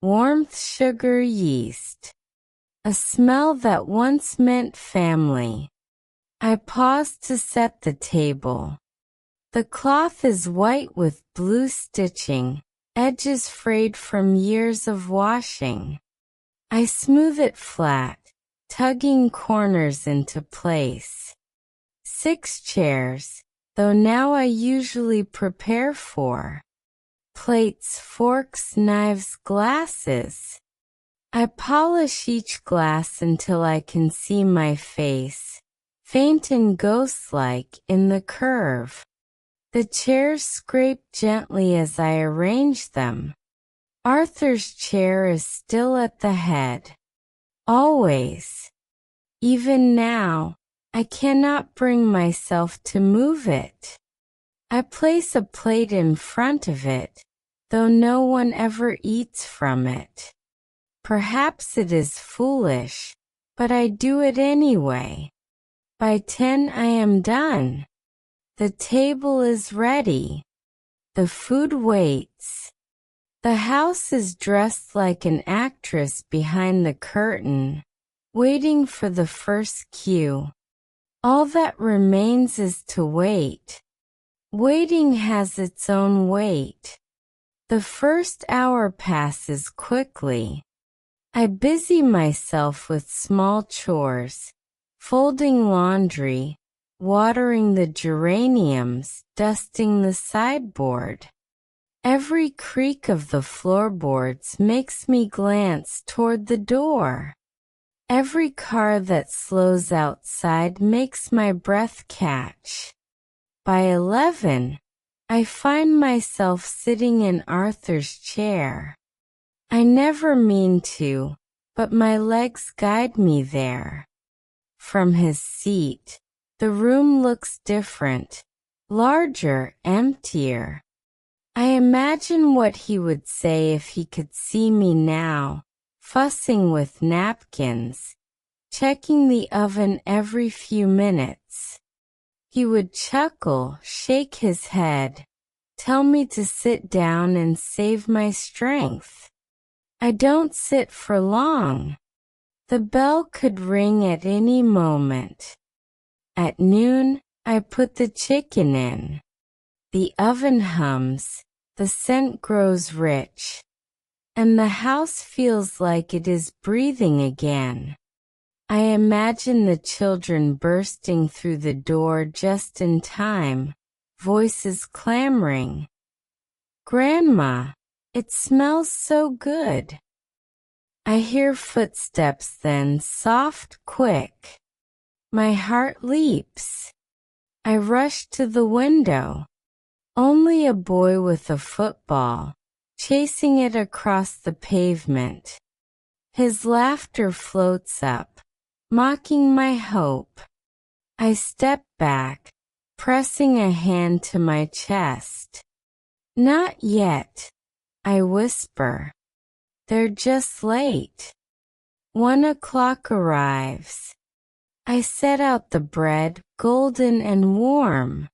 Warmth, sugar, yeast. A smell that once meant family. I pause to set the table. The cloth is white with blue stitching, edges frayed from years of washing. I smooth it flat, tugging corners into place. 6 chairs, though now I usually prepare 4. Plates, forks, knives, glasses. I polish each glass until I can see my face, faint and ghost-like in the curve. The chairs scrape gently as I arrange them. Arthur's chair is still at the head. Always. Even now, I cannot bring myself to move it. I place a plate in front of it, though no one ever eats from it. Perhaps it is foolish, but I do it anyway. By 10 I am done. The table is ready. The food waits. The house is dressed like an actress behind the curtain, waiting for the first cue. All that remains is to wait. Waiting has its own weight. The first hour passes quickly. I busy myself with small chores, folding laundry, watering the geraniums, dusting the sideboard. Every creak of the floorboards makes me glance toward the door. Every car that slows outside makes my breath catch. By 11, I find myself sitting in Arthur's chair. I never mean to, but my legs guide me there. From his seat, the room looks different, larger, emptier. I imagine what he would say if he could see me now, fussing with napkins, checking the oven every few minutes. He would chuckle, shake his head, tell me to sit down and save my strength. I don't sit for long. The bell could ring at any moment. At noon, I put the chicken in. The oven hums, the scent grows rich, and the house feels like it is breathing again. I imagine the children bursting through the door just in time, voices clamoring. "Grandma, it smells so good." I hear footsteps then, soft, quick. My heart leaps. I rush to the window. Only a boy with a football, chasing it across the pavement. His laughter floats up, mocking my hope. I step back, pressing a hand to my chest. "Not yet," I whisper. "They're just late." 1 o'clock arrives. I set out the bread, golden and warm.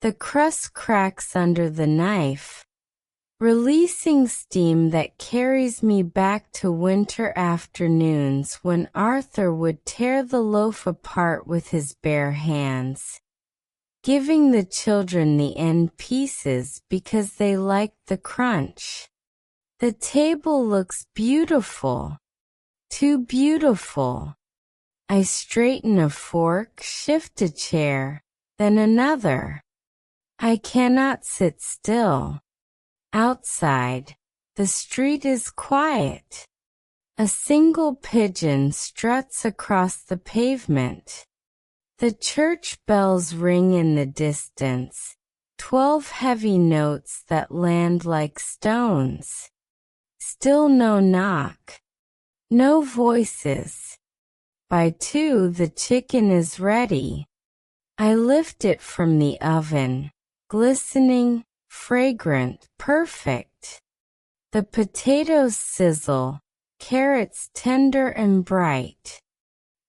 The crust cracks under the knife, releasing steam that carries me back to winter afternoons when Arthur would tear the loaf apart with his bare hands, giving the children the end pieces because they liked the crunch. The table looks beautiful, too beautiful. I straighten a fork, shift a chair, then another. I cannot sit still. Outside, the street is quiet. A single pigeon struts across the pavement. The church bells ring in the distance, 12 heavy notes that land like stones. Still no knock. No voices. By 2, the chicken is ready. I lift it from the oven, glistening, fragrant, perfect. The potatoes sizzle, carrots tender and bright.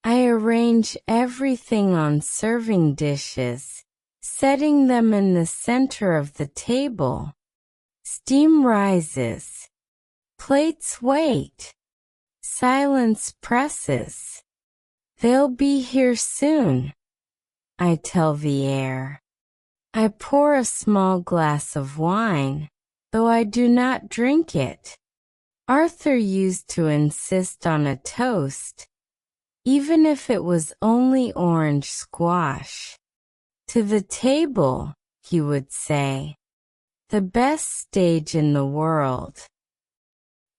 I arrange everything on serving dishes, setting them in the center of the table. Steam rises. Plates wait. Silence presses. "They'll be here soon," I tell the air. I pour a small glass of wine, though I do not drink it. Arthur used to insist on a toast, even if it was only orange squash. "To the table," he would say. "The best stage in the world."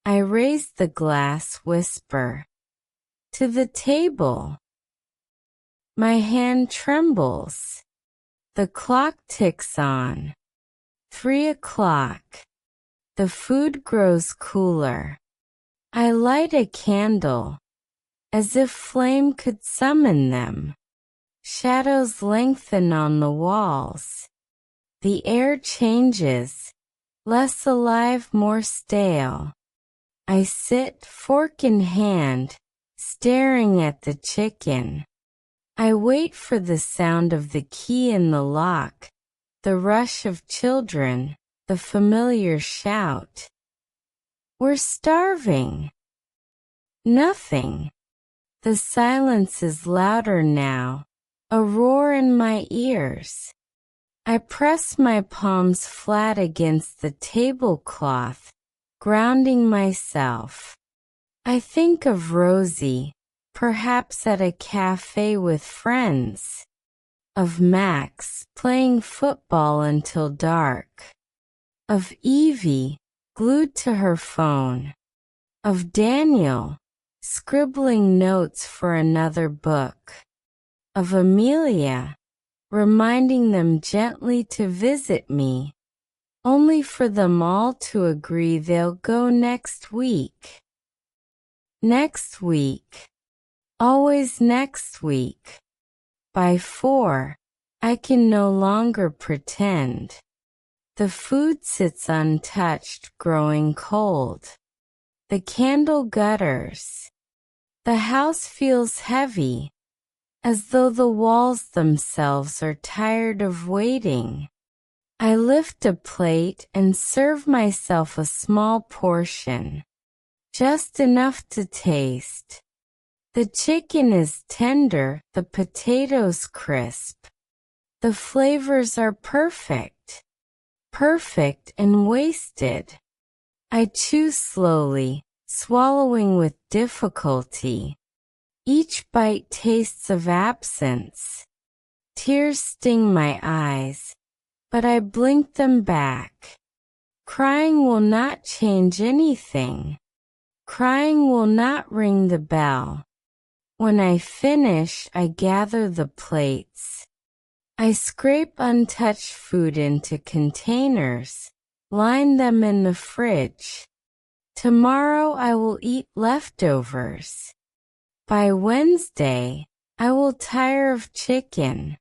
I raise the glass, whisper, "To the table." My hand trembles. The clock ticks on. 3 o'clock. The food grows cooler. I light a candle, as if flame could summon them. Shadows lengthen on the walls. The air changes, less alive, more stale. I sit, fork in hand, staring at the chicken. I wait for the sound of the key in the lock, the rush of children, the familiar shout. "We're starving." Nothing. The silence is louder now, a roar in my ears. I press my palms flat against the tablecloth, grounding myself. I think of Rosie, perhaps at a cafe with friends. Of Max, playing football until dark. Of Evie, glued to her phone. Of Daniel, scribbling notes for another book. Of Amelia, reminding them gently to visit me, only for them all to agree they'll go next week. Next week. Always next week. By 4, I can no longer pretend. The food sits untouched, growing cold. The candle gutters. The house feels heavy, as though the walls themselves are tired of waiting. I lift a plate and serve myself a small portion, just enough to taste. The chicken is tender, the potatoes crisp. The flavors are perfect, perfect and wasted. I chew slowly, swallowing with difficulty. Each bite tastes of absence. Tears sting my eyes, but I blink them back. Crying will not change anything. Crying will not ring the bell. When I finish, I gather the plates. I scrape untouched food into containers, line them in the fridge. Tomorrow I will eat leftovers. By Wednesday, I will tire of chicken.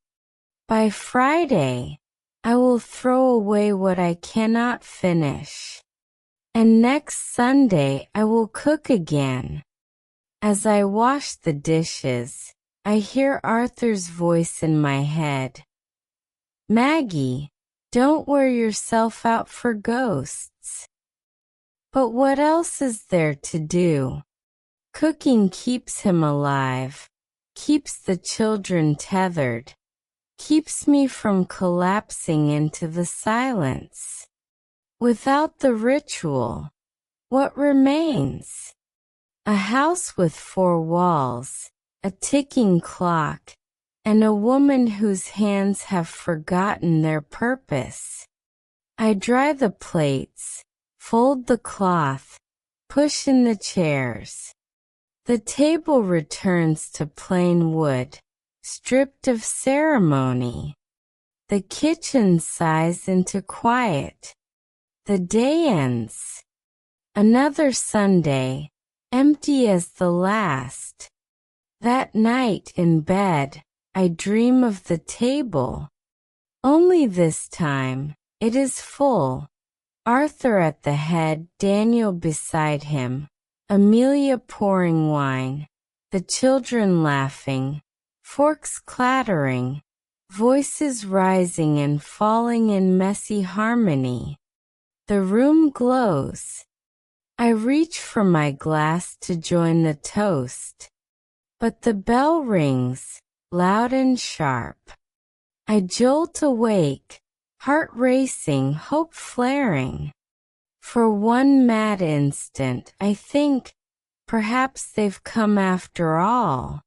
By Friday, I will throw away what I cannot finish. And next Sunday I will cook again. As I wash the dishes, I hear Arthur's voice in my head. Maggie, don't wear yourself out for ghosts. But what else is there to do? Cooking keeps him alive, keeps the children tethered, keeps me from collapsing into the silence. Without the ritual, what remains? A house with 4 walls, a ticking clock, and a woman whose hands have forgotten their purpose. I dry the plates, fold the cloth, push in the chairs. The table returns to plain wood, stripped of ceremony. The kitchen sighs into quiet. The day ends. Another Sunday, empty as the last. That night in bed, I dream of the table. Only this time, it is full. Arthur at the head, Daniel beside him, Amelia pouring wine, the children laughing, forks clattering, voices rising and falling in messy harmony. The room glows. I reach for my glass to join the toast. But the bell rings, loud and sharp. I jolt awake, heart racing, hope flaring. For one mad instant I think, perhaps they've come after all.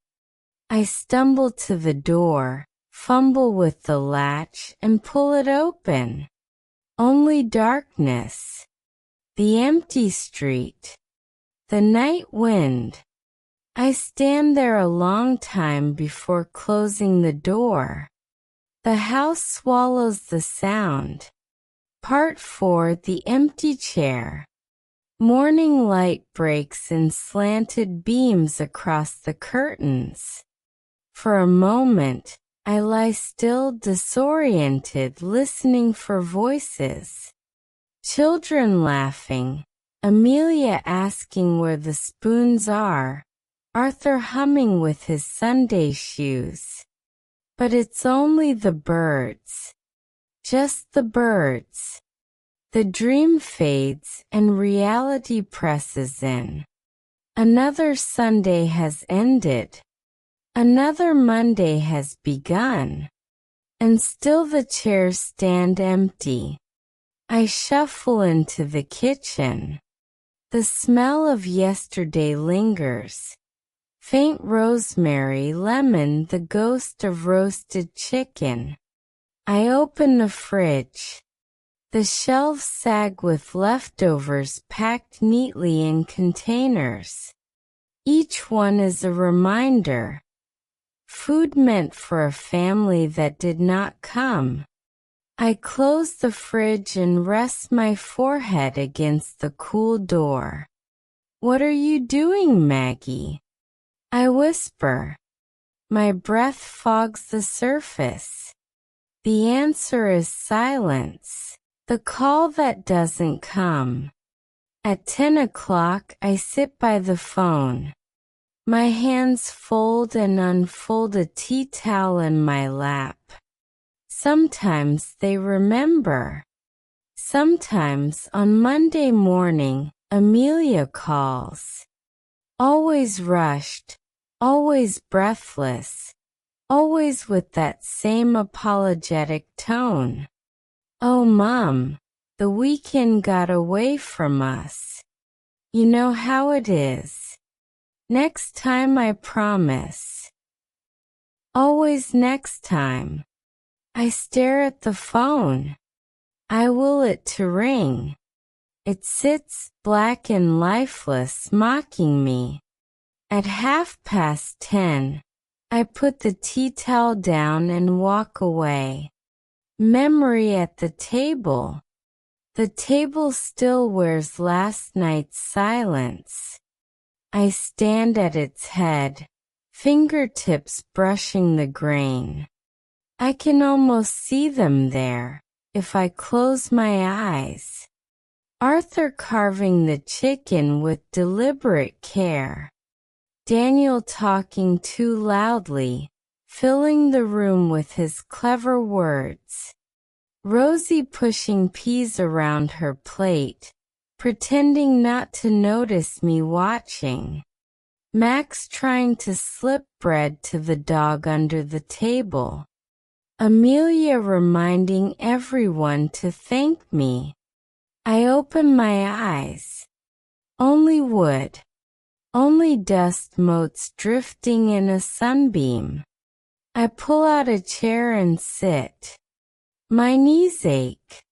I stumble to the door, fumble with the latch and pull it open. Only darkness. The empty street. The night wind. I stand there a long time before closing the door. The house swallows the sound. Part 4. The empty chair. Morning light breaks in slanted beams across the curtains. For a moment, I lie still, disoriented, listening for voices. Children laughing, Amelia asking where the spoons are, Arthur humming with his Sunday shoes. But it's only the birds. Just the birds. The dream fades and reality presses in. Another Sunday has ended. Another Monday has begun. And still the chairs stand empty. I shuffle into the kitchen. The smell of yesterday lingers. Faint rosemary, lemon, the ghost of roasted chicken. I open the fridge. The shelves sag with leftovers packed neatly in containers. Each one is a reminder. Food meant for a family that did not come. I close the fridge and rest my forehead against the cool door. "What are you doing, Maggie?" I whisper. My breath fogs the surface. The answer is silence, the call that doesn't come. At 10 o'clock, I sit by the phone. My hands fold and unfold a tea towel in my lap. Sometimes they remember. Sometimes on Monday morning, Amelia calls. Always rushed, always breathless, always with that same apologetic tone. "Oh, Mom, the weekend got away from us. You know how it is. Next time, I promise." Always next time. I stare at the phone. I will it to ring. It sits, black and lifeless, mocking me. At 10:30, I put the tea towel down and walk away. Memory at the table. The table still wears last night's silence. I stand at its head, fingertips brushing the grain. I can almost see them there, if I close my eyes. Arthur carving the chicken with deliberate care. Daniel talking too loudly, filling the room with his clever words. Rosie pushing peas around her plate, pretending not to notice me watching. Max trying to slip bread to the dog under the table. Amelia reminding everyone to thank me. I open my eyes. Only wood. Only dust motes drifting in a sunbeam. I pull out a chair and sit. My knees ache.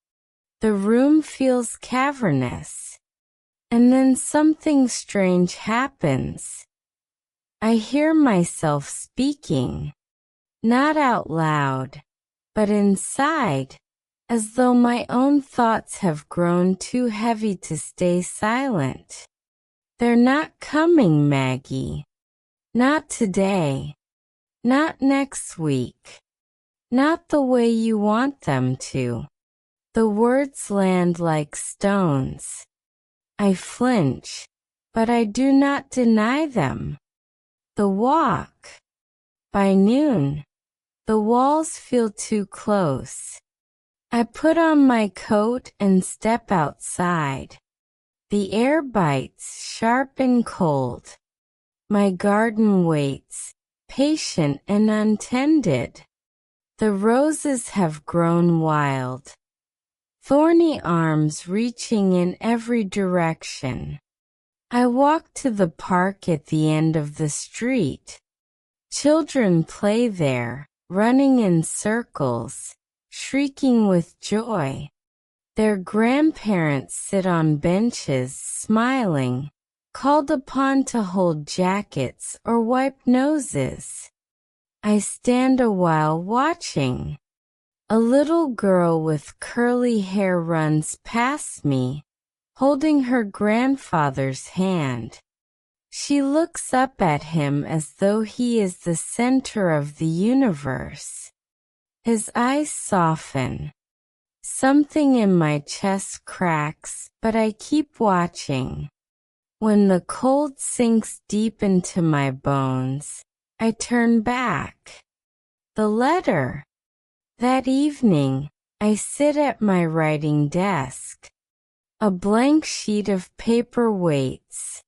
The room feels cavernous. And then something strange happens. I hear myself speaking. Not out loud, but inside, as though my own thoughts have grown too heavy to stay silent. "They're not coming, Maggie. Not today. Not next week. Not the way you want them to." The words land like stones. I flinch, but I do not deny them. The walk. By noon, the walls feel too close. I put on my coat and step outside. The air bites sharp and cold. My garden waits, patient and untended. The roses have grown wild. Thorny arms reaching in every direction. I walk to the park at the end of the street. Children play there, running in circles, shrieking with joy. Their grandparents sit on benches, smiling, called upon to hold jackets or wipe noses. I stand a while watching. A little girl with curly hair runs past me, holding her grandfather's hand. She looks up at him as though he is the center of the universe. His eyes soften. Something in my chest cracks, but I keep watching. When the cold sinks deep into my bones, I turn back. The letter. That evening, I sit at my writing desk. A blank sheet of paper waits.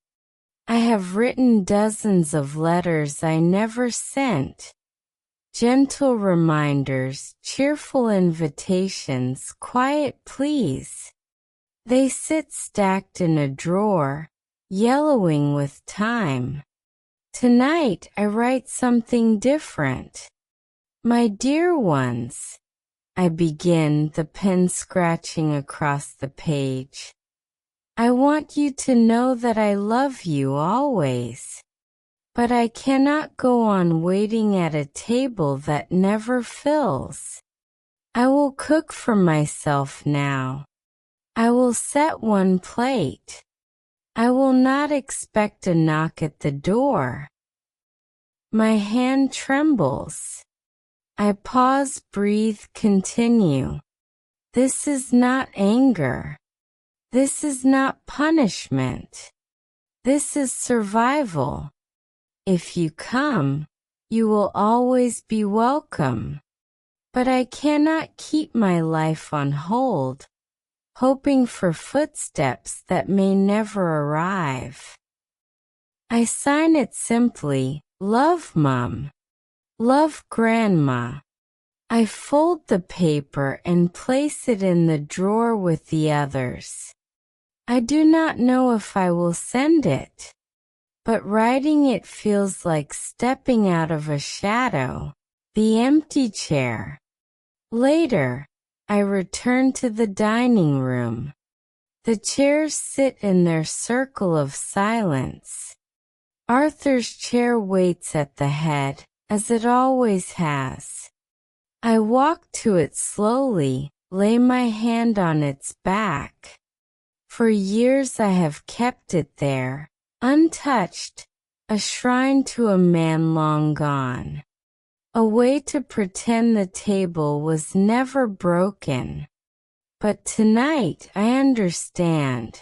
I have written dozens of letters I never sent. Gentle reminders, cheerful invitations, quiet pleas. They sit stacked in a drawer, yellowing with time. Tonight I write something different. My dear ones, I begin, the pen scratching across the page. I want you to know that I love you always. But I cannot go on waiting at a table that never fills. I will cook for myself now. I will set one plate. I will not expect a knock at the door. My hand trembles. I pause, breathe, continue. This is not anger. This is not punishment. This is survival. If you come, you will always be welcome. But I cannot keep my life on hold, hoping for footsteps that may never arrive. I sign it simply, Love Mom. Love Grandma. I fold the paper and place it in the drawer with the others. I do not know if I will send it, but writing it feels like stepping out of a shadow, the empty chair. Later, I return to the dining room. The chairs sit in their circle of silence. Arthur's chair waits at the head, as it always has. I walk to it slowly, lay my hand on its back. For years I have kept it there, untouched, a shrine to a man long gone. A way to pretend the table was never broken. But tonight I understand.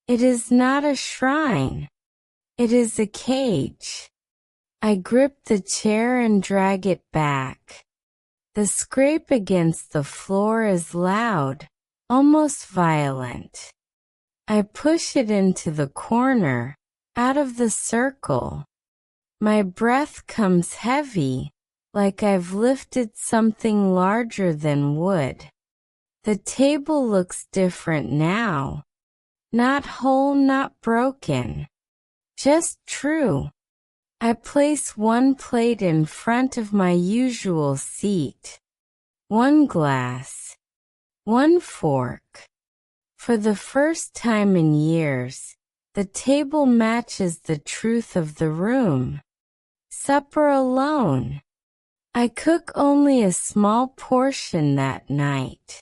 It is not a shrine. It is a cage. I grip the chair and drag it back. The scrape against the floor is loud, almost violent. I push it into the corner, out of the circle. My breath comes heavy, like I've lifted something larger than wood. The table looks different now. Not whole, not broken. Just true. I place one plate in front of my usual seat. One glass. One fork. For the first time in years, the table matches the truth of the room. Supper alone. I cook only a small portion that night.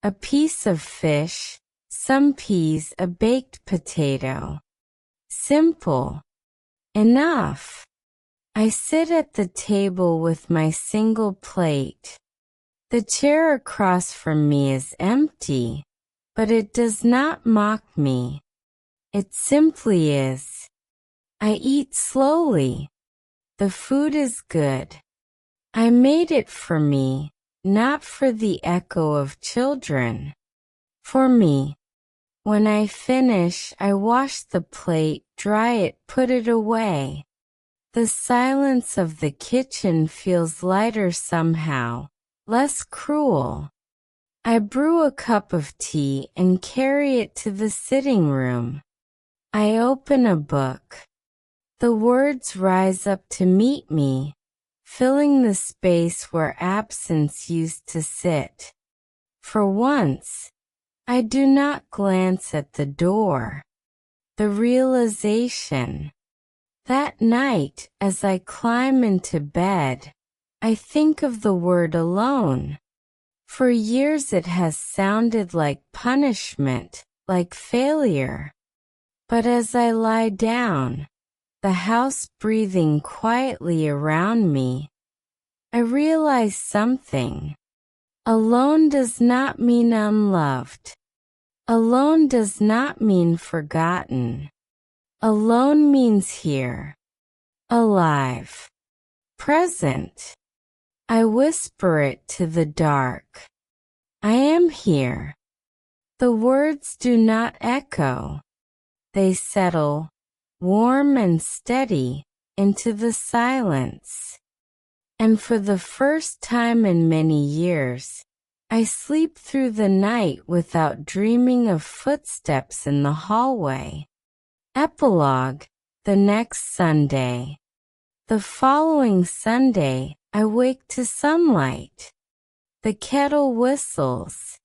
A piece of fish, some peas, a baked potato. Simple. Enough. I sit at the table with my single plate. The chair across from me is empty, but it does not mock me. It simply is. I eat slowly. The food is good. I made it for me, not for the echo of children. For me. When I finish, I wash the plate, dry it, put it away. The silence of the kitchen feels lighter somehow, less cruel. I brew a cup of tea and carry it to the sitting room. I open a book. The words rise up to meet me, filling the space where absence used to sit. For once, I do not glance at the door. The realization. That night, as I climb into bed, I think of the word alone. For years it has sounded like punishment, like failure. But as I lie down, the house breathing quietly around me, I realize something. Alone does not mean unloved. Alone does not mean forgotten. Alone means here. Alive. Present. I whisper it to the dark. I am here. The words do not echo. They settle, warm and steady, into the silence. And for the first time in many years, I sleep through the night without dreaming of footsteps in the hallway. Epilogue, the next Sunday. The following Sunday, I wake to sunlight. The kettle whistles.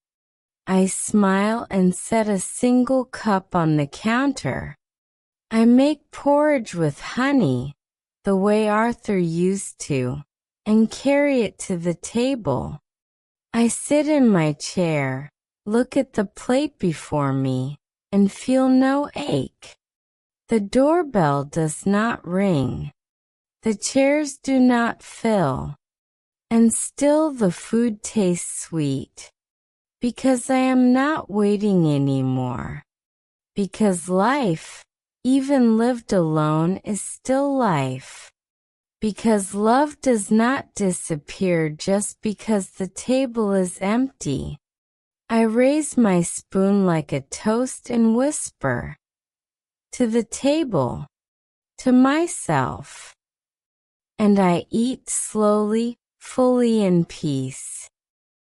I smile and set a single cup on the counter. I make porridge with honey, the way Arthur used to, and carry it to the table. I sit in my chair, look at the plate before me, and feel no ache. The doorbell does not ring. The chairs do not fill. And still the food tastes sweet. Because I am not waiting anymore. Because life, even lived alone, is still life. Because love does not disappear just because the table is empty. I raise my spoon like a toast and whisper. To the table. To myself. And I eat slowly, fully in peace.